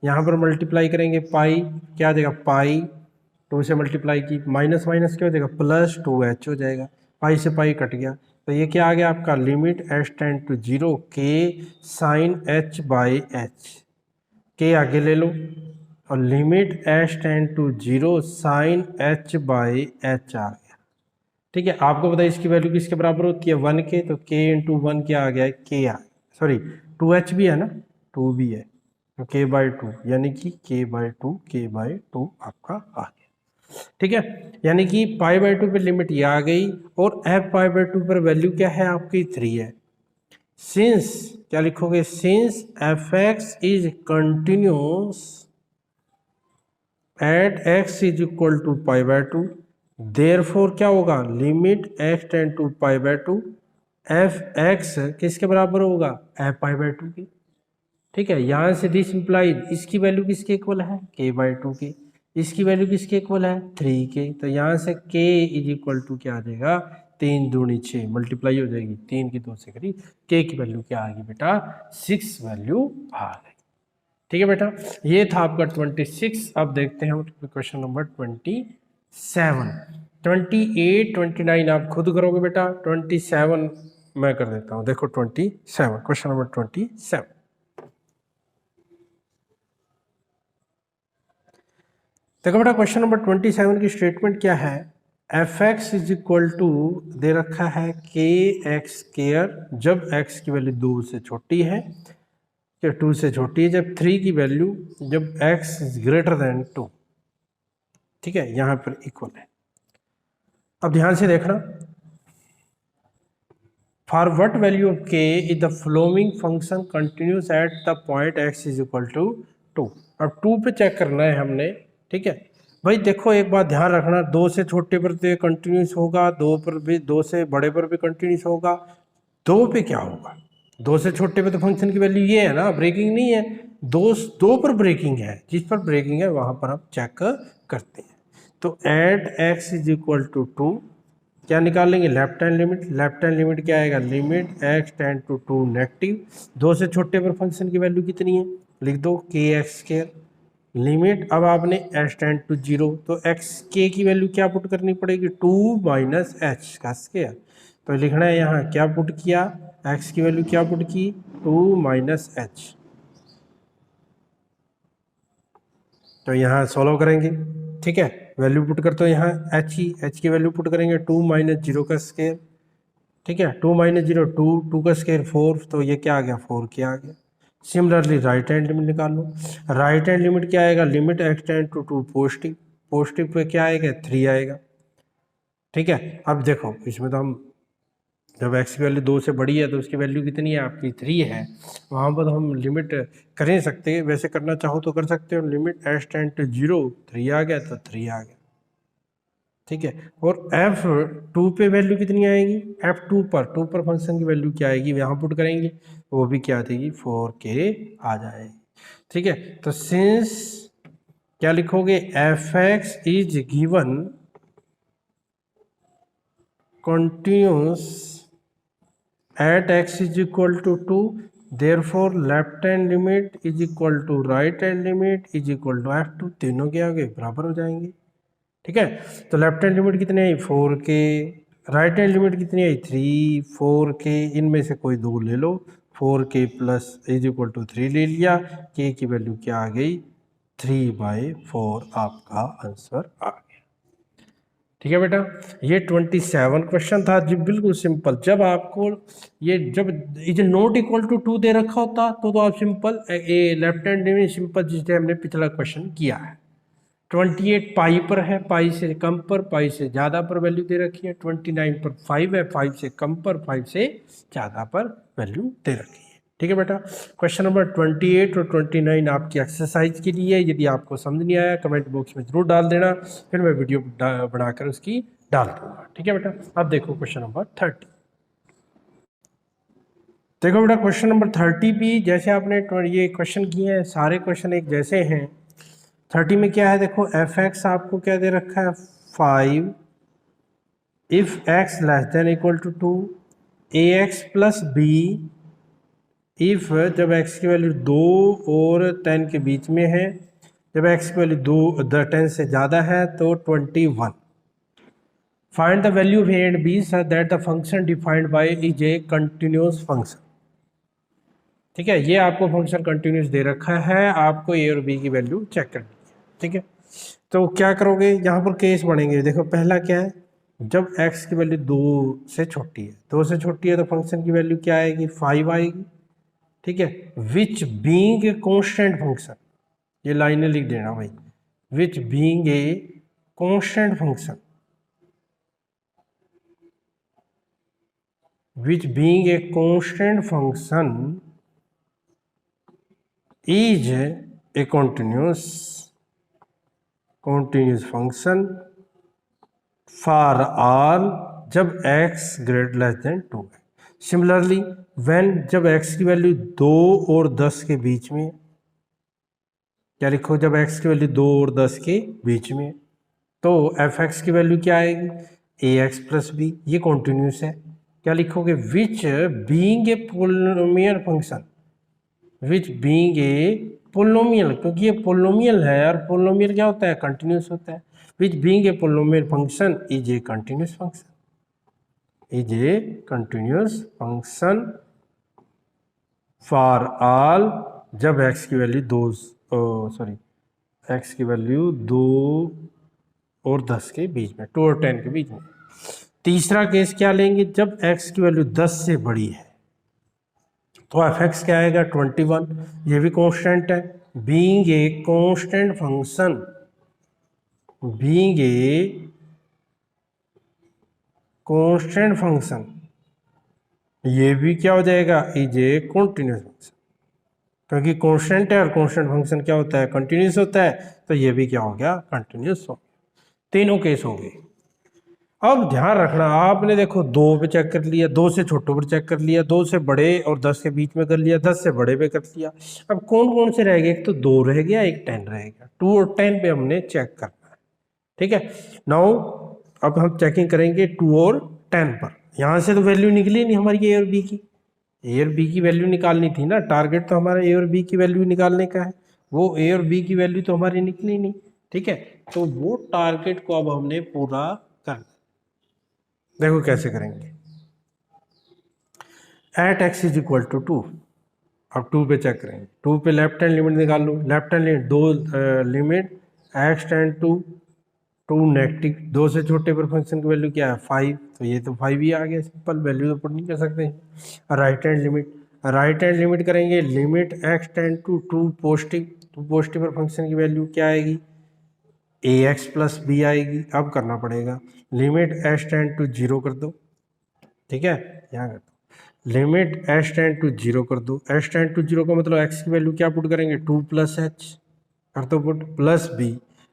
यहाँ पर मल्टीप्लाई करेंगे पाई क्या आ जाएगा, पाई टू से मल्टीप्लाई की माइनस माइनस क्या हो जाएगा, प्लस टू एच हो जाएगा, पाई से पाई कट गया, तो ये क्या आ गया आपका, limit h tend to zero के साइन एच बाई एच, के आगे ले लो और limit h tend to zero sine h by h आ गया, ठीक है। आपको पता है इसकी वैल्यू किसके बराबर होती है, वन के, तो के इंटू वन क्या आ गया है, के आ, सॉरी टू एच भी है ना, टू भी है, तो के बाई टू यानी कि के बाई टू आपका आ गया, ठीक है। यानी कि पाई बाय टू पर लिमिट ये आ गई और एफ पाई बाय टू पर वैल्यू क्या है आपकी थ्री है, सिंस क्या लिखोगे, since f x is continuous at x is equal to pi by two, therefore क्या होगा, limit x tend to pi by two, f x किसके बराबर होगा, एफ पाई बाय टू की, ठीक है। यहाँ से दिस इम्प्लाइज इसकी वैल्यू किसके इक्वल है, के बाई टू की, इसकी वैल्यू किसके इक्वल है, थ्री के, तो यहाँ से के इज इक्वल टू क्या आ जाएगा, तीन दूनी छः मल्टीप्लाई हो जाएगी, तीन की दो से करी, के की वैल्यू क्या आ गई बेटा, सिक्स वैल्यू आ गई, ठीक है बेटा, ये था आपका 26। अब देखते हैं हम क्वेश्चन नंबर 27। 28 29 आप खुद करोगे बेटा, 27 मैं कर देता हूँ। देखो 27, क्वेश्चन नंबर 27। देखो बेटा क्वेश्चन नंबर 27 की स्टेटमेंट क्या है, f x is equal to दे रखा है के एक्स स्क्वायर जब एक्स की वैल्यू 2 से छोटी है, या 2 से छोटी है, जब 3 की वैल्यू जब x इज ग्रेटर देन 2। ठीक है, यहाँ पर इक्वल है। अब ध्यान से देखना, for what value of k is the following function continuous at the point x is equal to 2। अब 2 पे चेक करना है हमने। ठीक है भाई, देखो एक बात ध्यान रखना, 2 से छोटे पर तो कंटिन्यूस होगा, 2 पर भी, 2 से बड़े पर भी कंटिन्यूस होगा, 2 पे क्या होगा, 2 से छोटे पे तो फंक्शन की वैल्यू ये है ना, ब्रेकिंग नहीं है। 2 पर ब्रेकिंग है, जिस पर ब्रेकिंग है वहां पर हम चेक करते हैं। तो at x is equal to 2 क्या निकालेंगे, left hand limit. Left hand limit क्या आएगा, limit x tend to 2 negative. 2 से छोटे पर फंक्शन की वैल्यू कितनी है, लिख दो के एक्स स्क्वायर लिमिट। अब आपने एच टेंड टू 0, तो एक्स के की वैल्यू क्या पुट करनी पड़ेगी, 2 माइनस एच का स्क्वायर। तो लिखना है यहाँ क्या पुट किया, एक्स की वैल्यू क्या पुट की, 2 माइनस एच। तो यहाँ सॉल्व करेंगे। ठीक है, वैल्यू पुट कर, तो यहाँ एच की वैल्यू पुट करेंगे 2 माइनस 0 का स्क्वायर। ठीक है, 2 माइनस 0 2 का स्क्वायर 4, तो ये क्या आ गया, 4 क्या आ गया। सिमिलरली राइट हैंड लिमिट निकाल लो। राइट हैंड लिमिट क्या आएगा, limit x tend to 2 positive. Positive पे क्या आएगा, 3 आएगा। ठीक है, अब देखो इसमें तो हम जब एक्स की वैल्यू 2 से बड़ी है तो उसकी वैल्यू कितनी है आपकी, 3 है। वहाँ पर हम लिमिट कर नहीं सकते, वैसे करना चाहो तो कर सकते हो। लिमिट एक्स टेंड टू 0, 3 आ गया तो 3 आ गया। ठीक है, और F2 पे वैल्यू कितनी आएगी, F2 पर 2 पर फंक्शन की वैल्यू क्या आएगी, यहाँ पुट करेंगे, वो भी क्या देगी, 4k आ जाएगी। ठीक है, तो सिंस क्या लिखोगे, f x is given continuous at x is equal to 2, therefore left hand limit is equal to right hand limit is equal to F2, तीनों के आगे बराबर हो जाएंगे। ठीक है, तो लेफ्ट हैंड लिमिट कितनी आई, 4k, राइट हैंड लिमिट कितनी आई, 3, 4k, इनमें से कोई दो ले लो। 4k plus is equal to 3 ले लिया, k की वैल्यू क्या आ गई, 3/4 आपका आंसर आ गया। ठीक है बेटा, ये 27 क्वेश्चन था जी, बिल्कुल सिंपल। जब आपको ये जब इज नॉट इक्वल टू 2 दे रखा होता तो आप सिंपल ए लेफ्ट हैंड लिमिट सिंपल, जिससे हमने पिछला क्वेश्चन किया है। 28 पाई पर है, पाई से कम पर, पाई से ज़्यादा पर वैल्यू दे रखी है। 29 पर 5 है, 5 से कम पर, 5 से ज़्यादा पर वैल्यू दे रखी है। ठीक है बेटा, क्वेश्चन नंबर 28 और 29 आपकी एक्सरसाइज के लिए। यदि आपको समझ नहीं आया कमेंट बॉक्स में जरूर डाल देना, फिर मैं वीडियो बनाकर उसकी डाल दूंगा। ठीक है बेटा, अब देखो क्वेश्चन नंबर 30। देखो बेटा क्वेश्चन नंबर 30 भी जैसे आपने ये क्वेश्चन किए हैं, सारे क्वेश्चन एक जैसे हैं। 30 में क्या है, देखो एफ एक्स आपको क्या दे रखा है, 5 if x less than equal to 2, a x plus b if जब एक्स की वैल्यू 2 और 10 के बीच में है, जब एक्स की वैल्यू 10 से ज़्यादा है तो 21। Find the value of a and b such that the function defined by is a continuous function. ठीक है, ये आपको फंक्शन कंटिन्यूस दे रखा है, आपको ए और बी की वैल्यू चेक करनी है। ठीक है, तो क्या करोगे, यहाँ पर केस बढ़ेंगे। देखो पहला क्या है, जब x की वैल्यू 2 से छोटी है, 2 से छोटी है तो फंक्शन की वैल्यू क्या आएगी, 5 आएगी। ठीक है, which being a constant function, ये लाइनें लिख देना भाई, which being a constant function, which being a constant function is a continuous function for all जब x ग्रेटर लेस देन 2 है। सिमिलरली व्हेन जब x की वैल्यू 2 और 10 के बीच में, क्या लिखो, जब x की वैल्यू 2 और 10 के बीच में, तो एफ एक्स की वैल्यू क्या आएगी, ए एक्स प्लस बी, ये कॉन्टिन्यूस है। क्या लिखोगे, which being a polynomial function, which being a polynomial, क्योंकि ये पोलिनोमियल है और पोलिनोमियल क्या होता है, कंटिन्यूस होता है, which being a polynomial function is a continuous function, is a continuous function for all, जब x की वैल्यू x की वैल्यू 2 और 10 के बीच में, 2 और 10 के बीच में। तीसरा केस क्या लेंगे, जब x की वैल्यू 10 से बड़ी है तो f(x) क्या आएगा, 21, ये भी कांस्टेंट है, being a constant function, being a constant function, ये भी क्या हो जाएगा, इज ए कंटिन्यूस फंक्शन, क्योंकि कांस्टेंट है और कांस्टेंट फंक्शन क्या होता है, कंटिन्यूस होता है, तो ये भी क्या हो गया, कंटिन्यूस हो गया। तीनों केस हो गए। अब ध्यान रखना, आपने देखो 2 पे चेक कर लिया, 2 से छोटों पर चेक कर लिया, 2 से बड़े और 10 के बीच में कर लिया, 10 से बड़े पे कर लिया। अब कौन कौन से रह गए, एक तो 2 रह गया, एक 10 रह गया, 2 और 10 पे हमने चेक करना है, ठीक है। नाउ अब हम चेकिंग करेंगे 2 और 10 पर। यहाँ से तो वैल्यू निकली नहीं हमारी ए और बी की, ए और बी की वैल्यू निकालनी थी ना, टारगेट तो हमारा ए और बी की वैल्यू निकालने का है, वो ए और बी की वैल्यू तो हमारी निकली नहीं, ठीक है। तो वो टारगेट को अब हमने पूरा करना, देखो कैसे करेंगे। At x is equal to 2, अब 2 पे चेक करेंगे, 2 पे लेफ्ट हैंड लिमिट निकाल लो, left hand limit 2 limit x tend to 2 negative, 2 से छोटे पर फंक्शन की वैल्यू क्या है, 5, तो ये तो 5 ही आ गया, सिंपल, वैल्यू तो पुट नहीं कर सकते हैं। राइट हैंड लिमिट करेंगे, limit x tend to 2 positive, तो पॉजिटिव पर फंक्शन की वैल्यू क्या आएगी, ए एक्स प्लस बी आएगी। अब करना पड़ेगा लिमिट एच टेंड टू 0 कर दो, ठीक है, यहाँ कर दो, लिमिट एच टेंड टू 0 कर दो, एच टेंड टू 0 का मतलब एक्स की वैल्यू क्या पुट करेंगे, 2 प्लस एच कर दो पुट, प्लस बी,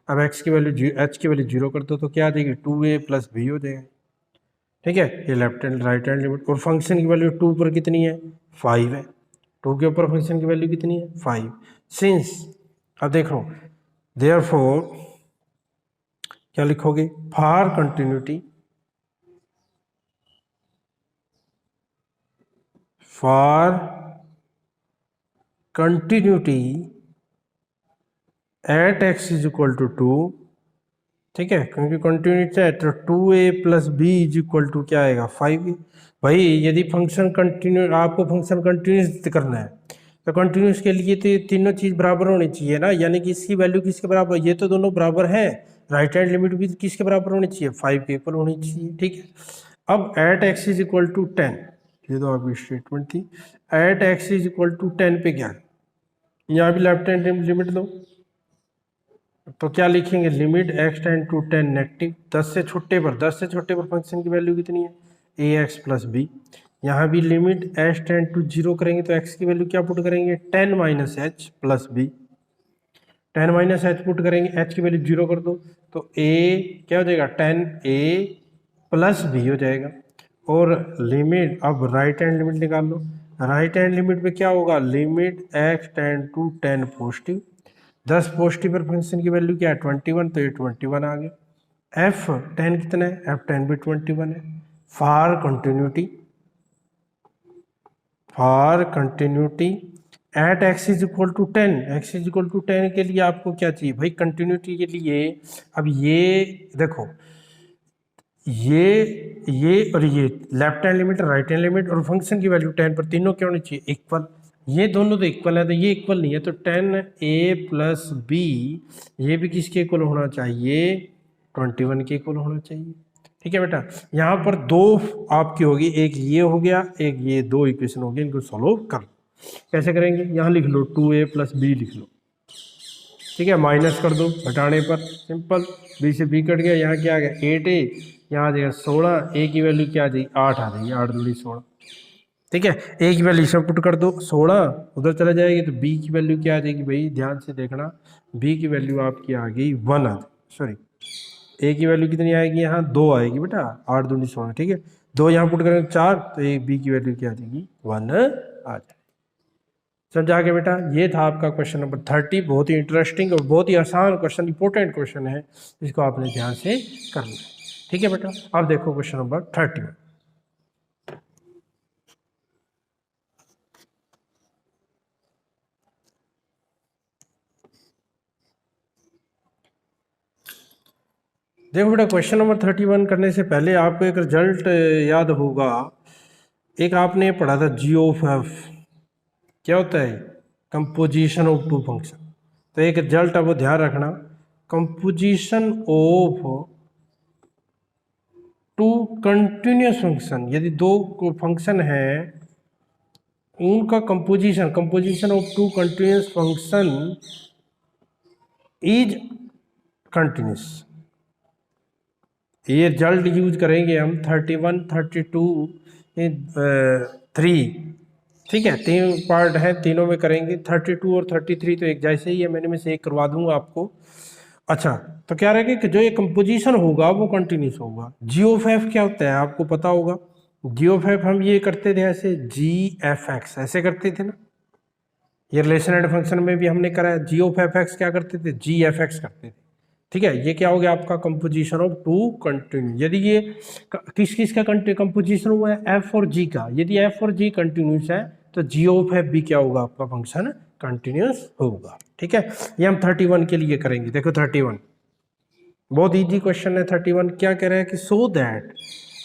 अब एक्स की वैल्यू एच की वैल्यू 0 कर दो तो क्या आ जाएगी, 2a प्लस बी हो जाएगा, ठीक है। ये left hand right hand limit, और फंक्शन की वैल्यू 2 पर कितनी है, 5 है, 2 के ऊपर फंक्शन की वैल्यू कितनी है, 5, सिंस, अब देखो देयरफॉर क्या लिखोगे, for continuity, for continuity at x is equal to 2, ठीक है, क्योंकि कंटिन्यूटी है तो 2a plus b is equal to क्या आएगा, 5a। भाई यदि फंक्शन कंटिन्यू, आपको फंक्शन कंटिन्यूस करना है तो कंटिन्यूस के लिए तो तीनों चीज़ बराबर होनी चाहिए ना, यानी कि इसकी वैल्यू किसके बराबर, ये तो दोनों बराबर है, राइट हैंड लिमिट भी किसके बराबर होनी चाहिए, 5 के इक्वल होनी चाहिए, ठीक है। अब at x is equal to 10, ये तो आपकी स्टेटमेंट थी, at x is equal to 10 पे क्या, यहाँ भी लेफ्ट हैंड लिमिट दो, तो क्या लिखेंगे, limit x tend to 10 negative, 10 से छोटे पर फंक्शन की वैल्यू कितनी है, ए एक्स प्लस बी, यहाँ भी लिमिट एक्स टेंड टू 0 करेंगे तो एक्स की वैल्यू क्या पुट करेंगे, 10 minus h plus b, 10 minus h put करेंगे, एच की वैल्यू 0 कर दो तो ए क्या हो जाएगा, 10a प्लस बी हो जाएगा, और लिमिट, अब राइट हैंड लिमिट निकाल लो, राइट हैंड लिमिट पे क्या होगा, limit x tend to 10 positive, 10 positive पर फंक्शन की वैल्यू क्या है, 21, तो ये 21 आ गया, एफ 10 कितना है, एफ 10 भी 21 है। For continuity at x is equal to 10, x is equal to 10 के लिए आपको क्या चाहिए भाई, कंटिन्यूटी के लिए, अब ये देखो, ये और ये left hand limit, right hand limit और फंक्शन की वैल्यू 10 पर तीनों क्या होनी चाहिए, इक्वल, ये दोनों तो इक्वल है, तो ये इक्वल नहीं है, तो 10a प्लस बी ये भी किसके इक्वल होना चाहिए, 21 के इक्वल होना चाहिए, ठीक है बेटा। यहाँ पर 2 आपकी होगी, एक ये हो गया, एक ये, 2 इक्वेशन हो गए, इनको सॉल्व कर लो। कैसे करेंगे, यहाँ लिख लो 2a प्लस बी लिख लो, ठीक है, माइनस कर दो घटाने पर, सिंपल, बी से बी कट गया, यहाँ क्या आ गया 8a, यहाँ आ जाएगा 16, a की वैल्यू क्या आ जाएगी, 8 आ जाएगी, 8 दूनी 16, ठीक है, a की वैल्यू इसमें पुट कर दो, 16 उधर चला जाएगी, तो b की वैल्यू क्या आ जाएगी भाई, ध्यान से देखना, b की वैल्यू आपकी आ गई 1 आ, सॉरी a की वैल्यू कितनी आएगी, यहाँ 2 आएगी बेटा, 8 दूनी 16, ठीक है, 2 यहाँ पुट करेंगे 4, तो b की वैल्यू क्या आ जाएगी, 1 आ जाएगी। समझा गया बेटा, ये था आपका क्वेश्चन नंबर 30, बहुत ही इंटरेस्टिंग और बहुत ही आसान क्वेश्चन, इंपॉर्टेंट क्वेश्चन है, इसको आपने ध्यान से करना है, ठीक है बेटा। अब देखो क्वेश्चन नंबर 31, देखो बेटा, क्वेश्चन नंबर 31 करने से पहले आपको एक रिजल्ट याद होगा। एक आपने पढ़ा था जी ऑफ एफ, क्या होता है? Composition of two function. तो एक रिजल्ट है वो ध्यान रखना, composition of two continuous function. यदि दो फंक्शन है उनका composition of two continuous function is continuous. ये रिजल्ट यूज करेंगे हम 31, 32, 3। ठीक है, 3 पार्ट है, तीनों में करेंगे। 32 और 33 तो एक जैसे ही है, मैंने में से एक करवा दूंगा आपको। अच्छा, तो क्या रहेगा कि जो ये कंपोजिशन होगा वो कंटिन्यूस होगा। जी ऑफ एफ क्या होता है आपको पता होगा। जी ऑफ एफ हम ये करते थे ऐसे, जी एफ एक्स ऐसे करते थे ना। ये रिलेशन एंड फंक्शन में भी हमने करा है। जी ऑफ एफ एक्स क्या करते थे, जी एफ एक्स करते थे। ठीक है, ये क्या हो गया आपका कंपोजिशन ऑफ टू कंटिन्यूस। यदि ये किस किस का कंपोजिशन हुआ है, एफ और जी का। यदि एफ और जी कंटिन्यूस है तो जी ऑफ एफ भी क्या होगा आपका फंक्शन कंटिन्यूस होगा। ठीक है, ये हम 31 के लिए करेंगे। देखो 31 बहुत इजी क्वेश्चन है। 31 क्या कह रहा है कि सो दैट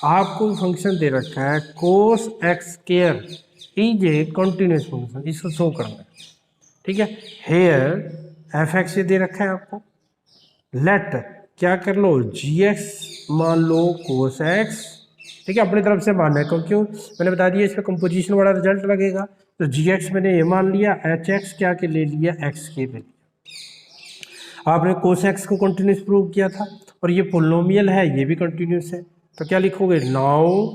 आपको फंक्शन दे रखा है cos x square is a continuous function, इसको शो करना है। ठीक है, हेयर एफ एक्स दे रखा है आपको। लेट क्या कर लो, जी एक्स मान लो कोस एक्स। ठीक है, अपनी तरफ से मानना है क्योंकि मैंने बता दिया इसमें कंपोजिशन वाला रिजल्ट लगेगा। तो जी एक्स मैंने ये मान लिया, एच एक्स क्या के ले लिया, एक्स के ले लिया। आपने कोस एक्स को कंटिन्यूस प्रूव किया था और ये पोलिनोमियल है, ये भी कंटिन्यूस है। तो क्या लिखोगे, now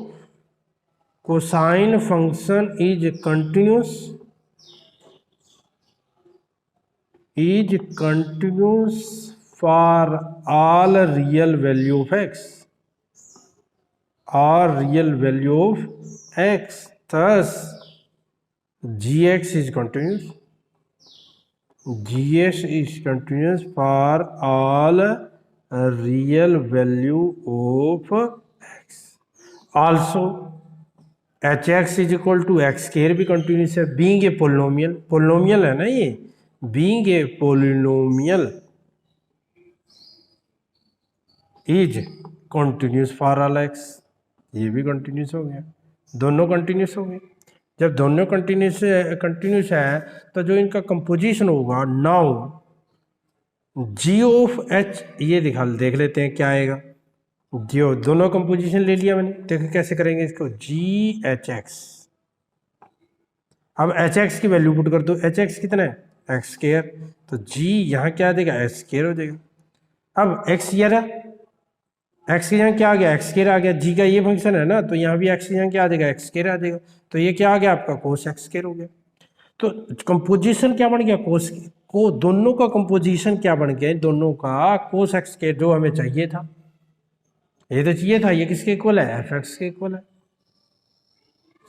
cosine function is continuous for all real value of x or real value of x. Thus gx is continuous. gx is continuous for all real value of x. Also hx is equal to x square भी continuous है, being a polynomial है ना ये, being a polynomial is continuous for all x. ये भी continuous हो गया, दोनों कंटिन्यूस हो गए। जब दोनों कंटिन्यूस है तो जो इनका कंपोजिशन होगा, नाउ जी ऑफ एच, ये देख लेते हैं क्या आएगा। जो दोनों कंपोजिशन ले लिया मैंने, देखो कैसे करेंगे इसको, जी एच एक्स। अब एच एक्स की वैल्यू पुट कर दो, एच एक्स कितना है, एक्स स्क्वायर। तो जी यहाँ क्या आ जाएगा, एक्स स्क्वायर हो जाएगा। अब एक्स ये रहा, एक्स के यहाँ क्या आ गया, एक्स स्क्वायर आ गया। जी का ये फंक्शन है ना, तो यहाँ भी एक्स के यहाँ क्या आ जाएगा, एक्स स्क्वायर आ जाएगा। तो ये क्या आ गया आपका, कोस एक्स स्क्वायर हो गया। तो कंपोजिशन क्या बन गया, कोस को दोनों का कंपोजिशन क्या बन गया, दोनों का कोस एक्स स्क्वायर, जो हमें चाहिए था। ये तो चाहिए था, ये किसके इक्वल है, एफ एक्स के इक्वल है।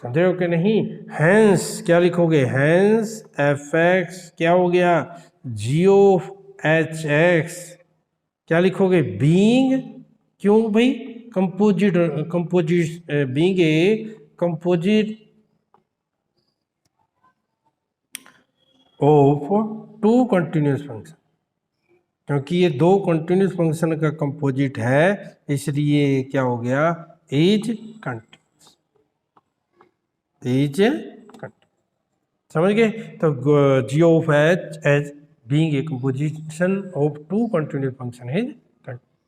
समझ रहे हो कि नहीं। हैंस क्या लिखोगे, हैंस एफ एक्स क्या हो गया, जी ऑफ एच एक्स क्या लिखोगे, बीइंग, क्यों भाई, composite being a composite of two continuous function. क्योंकि ये दो कंटिन्यूस फंक्शन का कंपोजिट है, इसलिए क्या हो गया, इज कंटिन्यूस, इज कंटिन्यूस। समझ गए। तो g of h h being a composition of two continuous function is,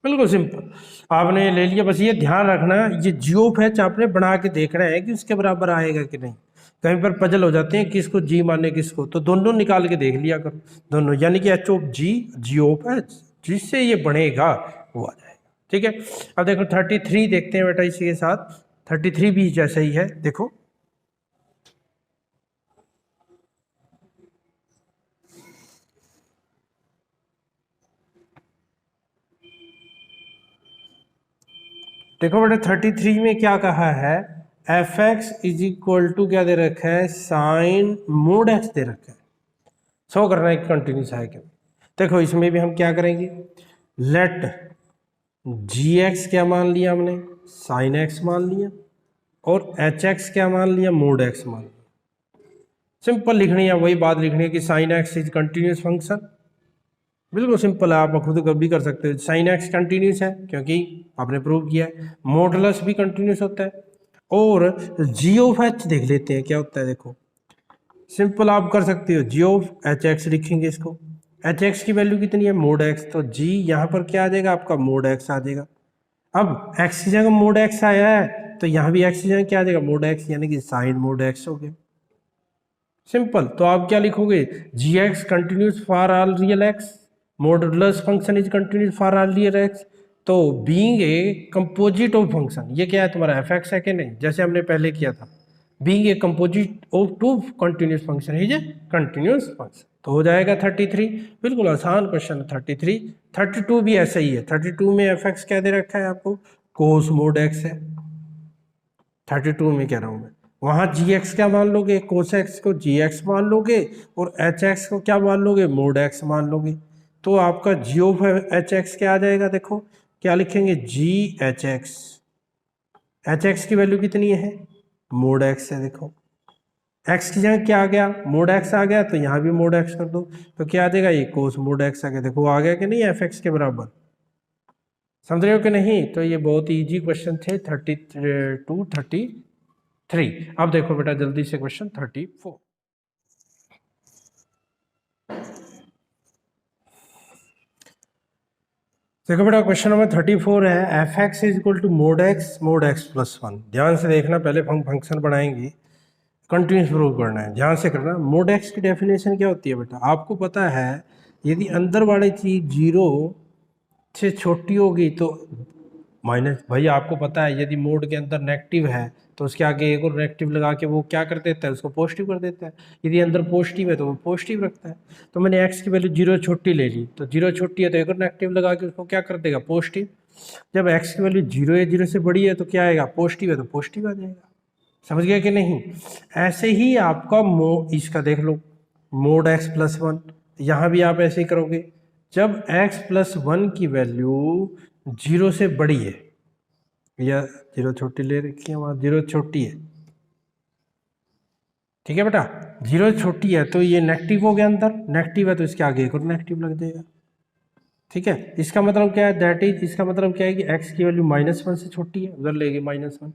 बिल्कुल सिंपल आपने ले लिया। बस ये ध्यान रखना, ये जी ऑफ एच आपने बना के देखना है कि उसके बराबर आएगा कि नहीं। कहीं पर पजल हो जाते हैं, किसको जी माने किसको, तो दोनों निकाल के देख लिया करो, दोनों, यानी कि h of g, g of h, जिससे ये बनेगा वो आ जाएगा। ठीक है, अब देखो 33 देखते हैं बेटा, इसी के साथ 33 भी जैसा ही है। देखो देखो बेटा 33 में क्या कहा है, f x is equal to क्या दे रखा है, साइन मोड एक्स दे रखा है। शो करना है कंटिन्यूस है क्या। देखो इसमें भी हम क्या करेंगे, लेट जी एक्स क्या मान लिया हमने, साइन एक्स मान लिया, और एच एक्स क्या मान लिया, मोड एक्स मान लिया। सिंपल लिखनी है, वही बात लिखनी है कि sine x is continuous function, बिल्कुल सिंपल है, आप खुद कभी कर सकते हो। साइन एक्स कंटिन्यूस है क्योंकि आपने प्रूव किया है, मॉडुलस भी कंटिन्यूस होता है। और जी ऑफ एच देख लेते हैं क्या होता है। देखो सिंपल आप कर सकते हो, जी ऑफ एच एक्स लिखेंगे इसको। एच एक्स की वैल्यू कितनी है, मोड एक्स, तो जी यहाँ पर क्या आ जाएगा आपका, मोड एक्स आ जाएगा। अब एक्स की जगह मोड एक्स आया है तो यहाँ भी एक्स की जगह क्या आ जाएगा, मोड एक्स, यानी कि साइन मोड एक्स हो गया। सिंपल। तो आप क्या लिखोगे, g x continuous for all real x, modulus function is continuous for all real x. तो being a composite of function, ये क्या है तुम्हारा एफ एक्स है कि नहीं, जैसे हमने पहले किया था। Being a composite of two continuous function is a continuous function, तो हो जाएगा 33। बिल्कुल आसान क्वेश्चन 33। 32 भी ऐसा ही है। 32 में एफ एक्स क्या दे रखा है आपको, कोस मोड एक्स है। 32 में कह रहा हूँ मैं, वहाँ जी एक्स क्या मान लोगे, कोस एक्स को जी एक्स मान लोगे, और एच एक्स को क्या मान लोगे, मोड एक्स मान लोगे। तो आपका जी ऑफ एच एक्स क्या आ जाएगा, देखो क्या लिखेंगे, जी एच एक्स। एच एक्स की वैल्यू कितनी है, मोड एक्स है। देखो एक्स की जगह क्या आ गया, मोड एक्स आ गया, तो यहाँ भी मोड एक्स कर दो, तो क्या आ जाएगा, ये कोस मोड एक्स आ गया। देखो आ गया कि नहीं एफ एक्स के बराबर, समझ रहे हो कि नहीं। तो ये बहुत इजी क्वेश्चन थे 32 33। अब देखो बेटा जल्दी से क्वेश्चन 34। देखो बेटा क्वेश्चन नंबर 34 है, f x is equal to mod x plus one. ध्यान से देखना, पहले हम फंक्शन बनाएंगे, कंटिन्यूस प्रूव करना है, ध्यान से करना। मोड एक्स की डेफिनेशन क्या होती है बेटा, आपको पता है यदि अंदर वाली चीज जीरो से छोटी होगी तो माइनस, भाई आपको पता है यदि मोड के अंदर नेगेटिव है तो उसके आगे एक और नेगेटिव लगा के वो क्या कर देता है, उसको पॉजिटिव कर देता है। यदि अंदर पॉजिटिव है तो वो पॉजिटिव रखता है। तो मैंने एक्स की वैल्यू जीरो छोटी ले ली, तो जीरो छोटी है तो एक और नेगेटिव लगा के उसको क्या कर देगा, पॉजिटिव। जब एक्स की वैल्यू जीरो या जीरो से बड़ी है तो क्या आएगा, पॉजिटिव है तो पॉजिटिव आ जाएगा। समझ गया कि नहीं। ऐसे ही आपका इसका देख लो, मोड एक्स प्लस वन, यहाँ भी आप ऐसे ही करोगे। जब एक्स प्लस वन की वैल्यू जीरो से बड़ी है, या जीरो छोटी ले रखी है, वहाँ जीरो छोटी है, ठीक है बेटा, जीरो छोटी है तो ये नेगेटिव हो गया, अंदर नेगेटिव है तो इसके आगे एक और नेगेटिव लग जाएगा। ठीक है, इसका मतलब क्या है, दैट इज, इसका मतलब क्या है कि एक्स की वैल्यू माइनस वन से छोटी है, उधर लेगी माइनस वन।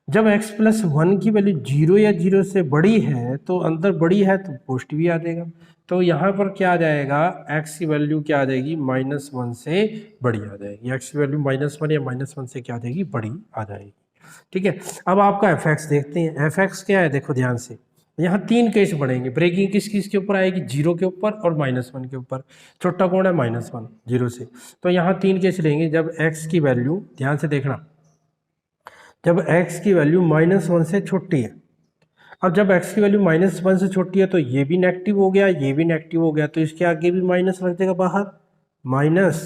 जब एक्स प्लस वन की वैल्यू जीरो या जीरो से बड़ी है तो अंदर बड़ी है तो पॉजिटिव ही आ जाएगा। तो यहाँ पर क्या आ जाएगा, एक्स की वैल्यू क्या आ जाएगी, माइनस वन से बड़ी आ जाएगी। एक्स की वैल्यू माइनस वन या माइनस वन से क्या आ जाएगी, बड़ी आ जाएगी। ठीक है, अब आपका एफ एक्स देखते हैं। एफ एक्स क्या है, देखो ध्यान से, यहाँ तीन केस बढ़ेंगे। ब्रेकिंग किस किस के ऊपर आएगी, जीरो के ऊपर और माइनस वन के ऊपर। छोटा कौन है, माइनस वन, जीरो से। तो यहाँ तीन केस लेंगे। जब एक्स की वैल्यू, ध्यान से देखना, जब x की वैल्यू माइनस वन से छोटी है। अब जब x की वैल्यू माइनस वन से छोटी है तो ये भी नेगेटिव हो गया, ये भी नेगेटिव हो गया, तो इसके आगे भी माइनस लग जाएगा बाहर, माइनस।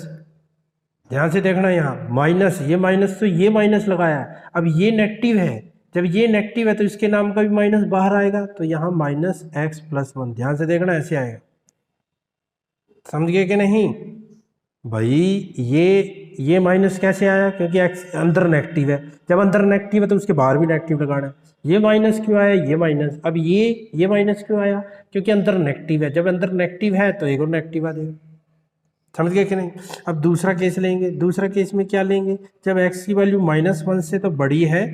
ध्यान से देखना, यहाँ माइनस, ये माइनस तो ये माइनस लगाया है, अब ये नेगेटिव है, जब ये नेगेटिव है तो इसके नाम का भी माइनस बाहर आएगा, तो यहाँ माइनस एक्स प्लस वन। ध्यान से देखना, ऐसे आएगा। समझ गए कि नहीं भाई। ये माइनस कैसे आया, क्योंकि एक्स अंदर नेगेटिव है, जब अंदर नेगेटिव है तो उसके बाहर भी नेगेटिव लगाना है। ये माइनस क्यों आया, ये माइनस, अब ये माइनस क्यों आया, क्योंकि अंदर नेगेटिव है, जब अंदर नेगेटिव है तो एक और नेगेटिव आ जाएगा। समझ गए कि नहीं। अब दूसरा केस लेंगे। दूसरा केस में क्या लेंगे, जब एक्स की वैल्यू माइनस वन से तो बड़ी है,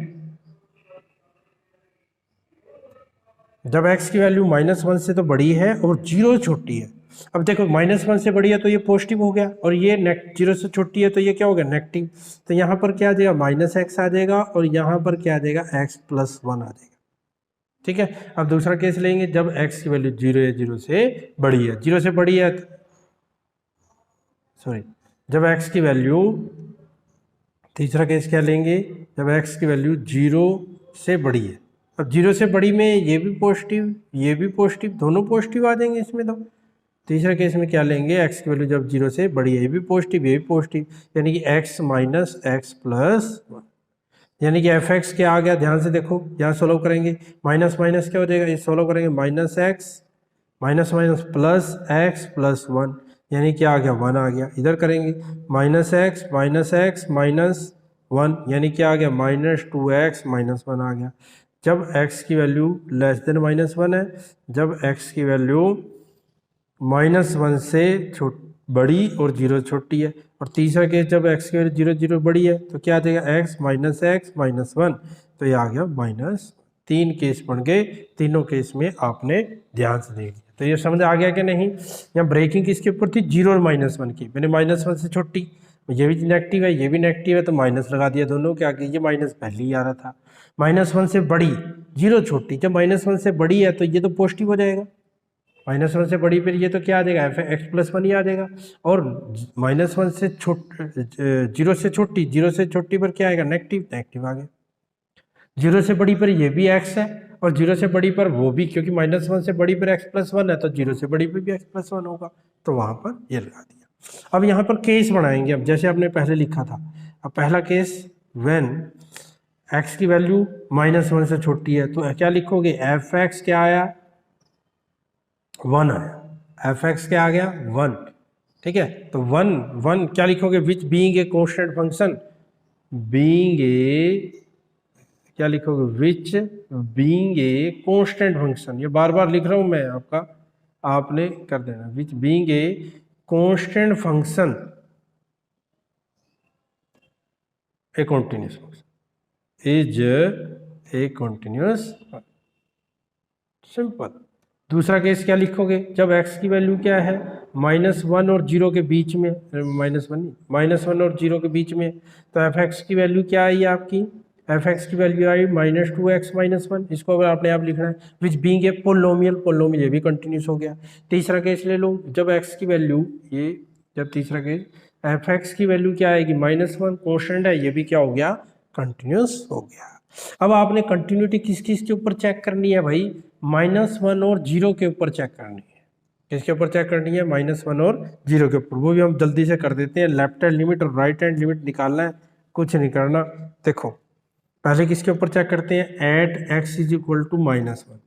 जब एक्स की वैल्यू माइनस वन से तो बड़ी है और जीरो छोटी है। अब देखो माइनस वन से बड़ी है तो ये पॉजिटिव हो गया, और ये जीरो से छोटी है तो ये क्या हो गया, नेगेटिव। तो यहाँ पर क्या आ जाएगा, माइनस एक्स आ जाएगा, और यहाँ पर क्या आ जाएगा, एक्स प्लस वन आ जाएगा। ठीक है, अब दूसरा केस लेंगे, जब एक्स की वैल्यू जीरो या जीरो से बड़ी है, जीरो से बड़ी है, सॉरी, जब एक्स की वैल्यू, तीसरा केस क्या लेंगे, जब एक्स की वैल्यू जीरो से बड़ी है। अब जीरो से बड़ी में ये भी पॉजिटिव, ये भी पॉजिटिव, दोनों पॉजिटिव आ जाएंगे इसमें। तो तीसरा केस में क्या लेंगे, एक्स की वैल्यू जब जीरो से बड़ी है, ये भी पॉजिटिव, ये भी पॉजिटिव, यानी कि x minus x plus one, यानी कि एफ एक्स क्या आ गया, ध्यान से देखो, यहाँ सोल्व करेंगे, माइनस माइनस क्या हो जाएगा, ये सोल्व करेंगे, minus x minus minus plus x plus one, यानी क्या आ गया, वन आ गया। इधर करेंगे माइनस एक्स माइनस वन, यानी क्या आ गया, minus two x minus one आ गया। जब x की वैल्यू लेस देन माइनस वन है, जब x की वैल्यू माइनस वन से बड़ी और 0 छोटी है। और तीसरा केस जब x की वैल्यू 0 0 बड़ी है तो क्या आ जाएगा x माइनस 1, तो ये आ गया माइनस। 3 केस बन गए, तीनों केस में आपने ध्यान से देख लिया। तो ये समझ आ गया कि नहीं। यहाँ ब्रेकिंग किसके ऊपर थी, 0 और -1 की। मैंने -1 से छोटी, ये भी नेगेटिव है ये भी नेगेटिव है तो माइनस लगा दिया दोनों के आगे। ये माइनस पहले ही आ रहा था। -1 से बड़ी 0 छोटी, जब -1 से बड़ी है तो ये तो पॉजिटिव हो जाएगा। -1 से बड़ी पर ये तो क्या आ जाएगा, f(x+1) ही आ जाएगा। और -1 से 0 से छोटी, 0 से छोटी पर क्या आएगा, नेगेटिव, नेगेटिव आ गया। 0 से बड़ी पर ये भी x है और 0 से बड़ी पर वो भी, क्योंकि -1 से बड़ी पर x+1 है तो 0 से बड़ी पर भी x+1 होगा, तो वहाँ पर ये लगा दिया। अब यहाँ पर केस बनाएंगे, अब जैसे आपने पहले लिखा था। अब पहला केस, व्हेन x की वैल्यू -1 से छोटी है तो क्या लिखोगे, f(x) क्या आया, 1 आया। f(x) क्या आ गया, 1। ठीक है, तो 1 क्या लिखोगे, which being a constant function, being a, क्या लिखोगे, which being a constant function. ये बार बार लिख रहा हूं मैं, आपका आपने कर देना। Which being a constant function a continuous function is a continuous, simple. दूसरा केस क्या लिखोगे, जब x की वैल्यू क्या है, -1 और 0 के बीच में, -1 और 0 के बीच में, तो f(x) की वैल्यू क्या आई आपकी, f(x) की वैल्यू आई -2x - 1। इसको अगर आपने आप लिखना है, विच बीइंग ए पोलोमियल, पोलोमियल ये भी कंटिन्यूस हो गया। तीसरा केस ले लो, जब x की वैल्यू, ये जब तीसरा केस f(x) की वैल्यू क्या आएगी, -1, कॉन्स्टेंट है, ये भी क्या हो गया, कंटिन्यूस हो गया। अब आपने कंटिन्यूटी किस किस के ऊपर चेक करनी है भाई, -1 और 0 के ऊपर चेक करनी है। किसके ऊपर चेक करनी है, -1 और 0 के ऊपर। वो भी हम जल्दी से कर देते हैं। लेफ्ट हैंड लिमिट और राइट हैंड लिमिट निकालना है, कुछ नहीं करना। देखो पहले किसके ऊपर चेक करते हैं, एट x = -1।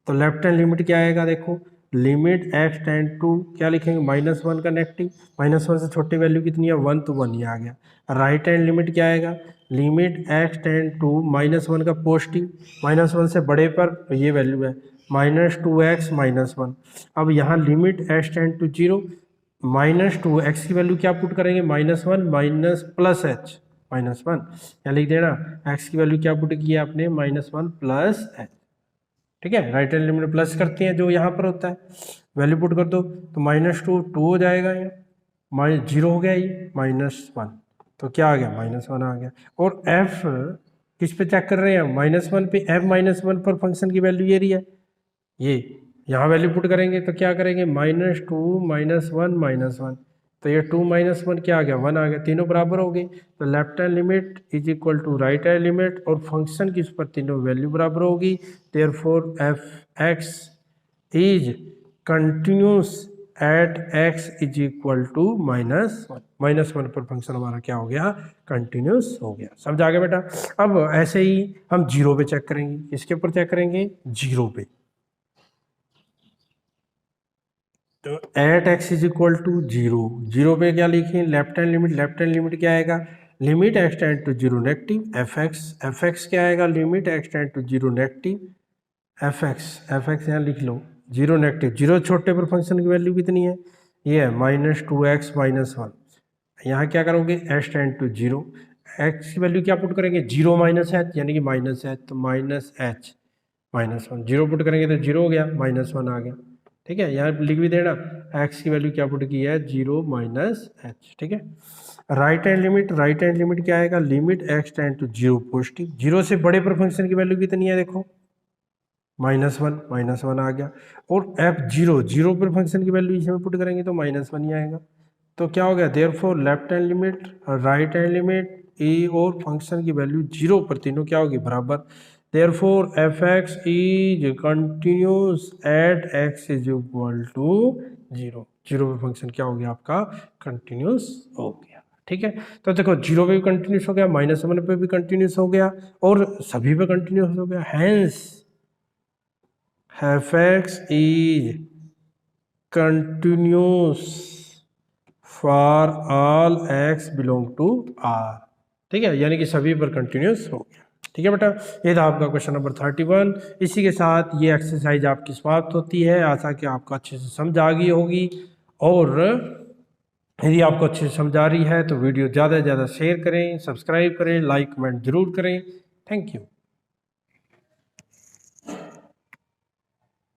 तो लेफ्ट हैंड लिमिट क्या आएगा, देखो लिमिट x टेंड टू, क्या लिखेंगे, -1 का नेगेटिव, -1 से छोटी वैल्यू कितनी है, 1, तो 1 ही आ गया। राइट हैंड लिमिट क्या आएगा, लिमिट x टेंड टू -1 का पॉजिटिव, -1 से बड़े पर ये वैल्यू है -2x - 1। अब यहाँ limit x tend to 0, -2x की वैल्यू क्या पुट करेंगे, -1 प्लस h -1, क्या लिख देना, x की वैल्यू क्या पुट की है आपने, -1 प्लस h। ठीक है, राइट हैंड लिमिट प्लस करते हैं जो यहाँ पर होता है, वैल्यू पुट कर दो तो -2 हो जाएगा, ये 0 हो गया, ये -1, तो क्या आ गया, -1 आ गया। और f किस पे चेक कर रहे हैं, -1 पे, f -1 पर फंक्शन की वैल्यू ये रही है, ये यहाँ वैल्यू पुट करेंगे तो क्या करेंगे, -2 -1 -1, तो ये 2 - 1 क्या आ गया, 1 आ गया, तीनों बराबर हो गए। तो left hand limit is equal to right hand limit, और फंक्शन की उस पर तीनों वैल्यू बराबर होगी। Therefore f(x) is continuous at x is equal to -1। -1 पर फंक्शन हमारा क्या हो गया, कंटिन्यूस हो गया। समझ आ गया बेटा। अब ऐसे ही हम 0 पे चेक करेंगे, किसके ऊपर चेक करेंगे, 0 पे। तो at x is equal to 0, 0 पे क्या लिखें, left hand limit, left hand limit क्या आएगा, limit x tend to 0 negative, f(x) क्या आएगा, limit x tend to 0 negative, f(x) यहाँ लिख लो 0 नेगेटिव, 0 छोटे पर फंक्शन की वैल्यू कितनी है, ये है -2x - 1। यहाँ क्या करोगे, h टेंड टू 0, x की वैल्यू क्या पुट करेंगे, 0 -h, यानी कि -h, तो -h -1, 0 पुट करेंगे तो 0 हो गया, -1 आ गया। ठीक है, यहाँ लिख भी देना, x की वैल्यू क्या पुट की है, 0 -h। ठीक है, right hand limit, right hand limit क्या आएगा, limit x tend to 0 positive, 0 से बड़े पर फंक्शन की वैल्यू कितनी है, देखो -1 आ गया। और f(0), 0 पर फंक्शन की वैल्यू इसमें पुट करेंगे तो -1 ही आएगा। तो क्या हो गया, therefore left hand limit, right hand limit, a और फंक्शन की वैल्यू 0 पर तीनों क्या होगी, बराबर। Therefore, f(x) is continuous at x is equal to 0। 0 पे फंक्शन क्या हो गया आपका, कंटिन्यूस हो गया। ठीक है, तो देखो 0 पे भी कंटिन्यूस हो गया, -1 पे भी कंटिन्यूस हो गया, और सभी पे कंटिन्यूस हो गया। Hence f(x) is continuous for all x belong to R। ठीक है, यानी कि सभी पर कंटिन्यूस हो गया। ठीक है बेटा, ये था आपका क्वेश्चन नंबर 31। इसी के साथ ये एक्सरसाइज आपकी समाप्त होती है। आशा कि आपको अच्छे से समझ आ गई होगी। और यदि आपको अच्छे से समझ आ रही है तो वीडियो ज़्यादा से ज़्यादा शेयर करें, सब्सक्राइब करें, लाइक कमेंट ज़रूर करें। Thank you.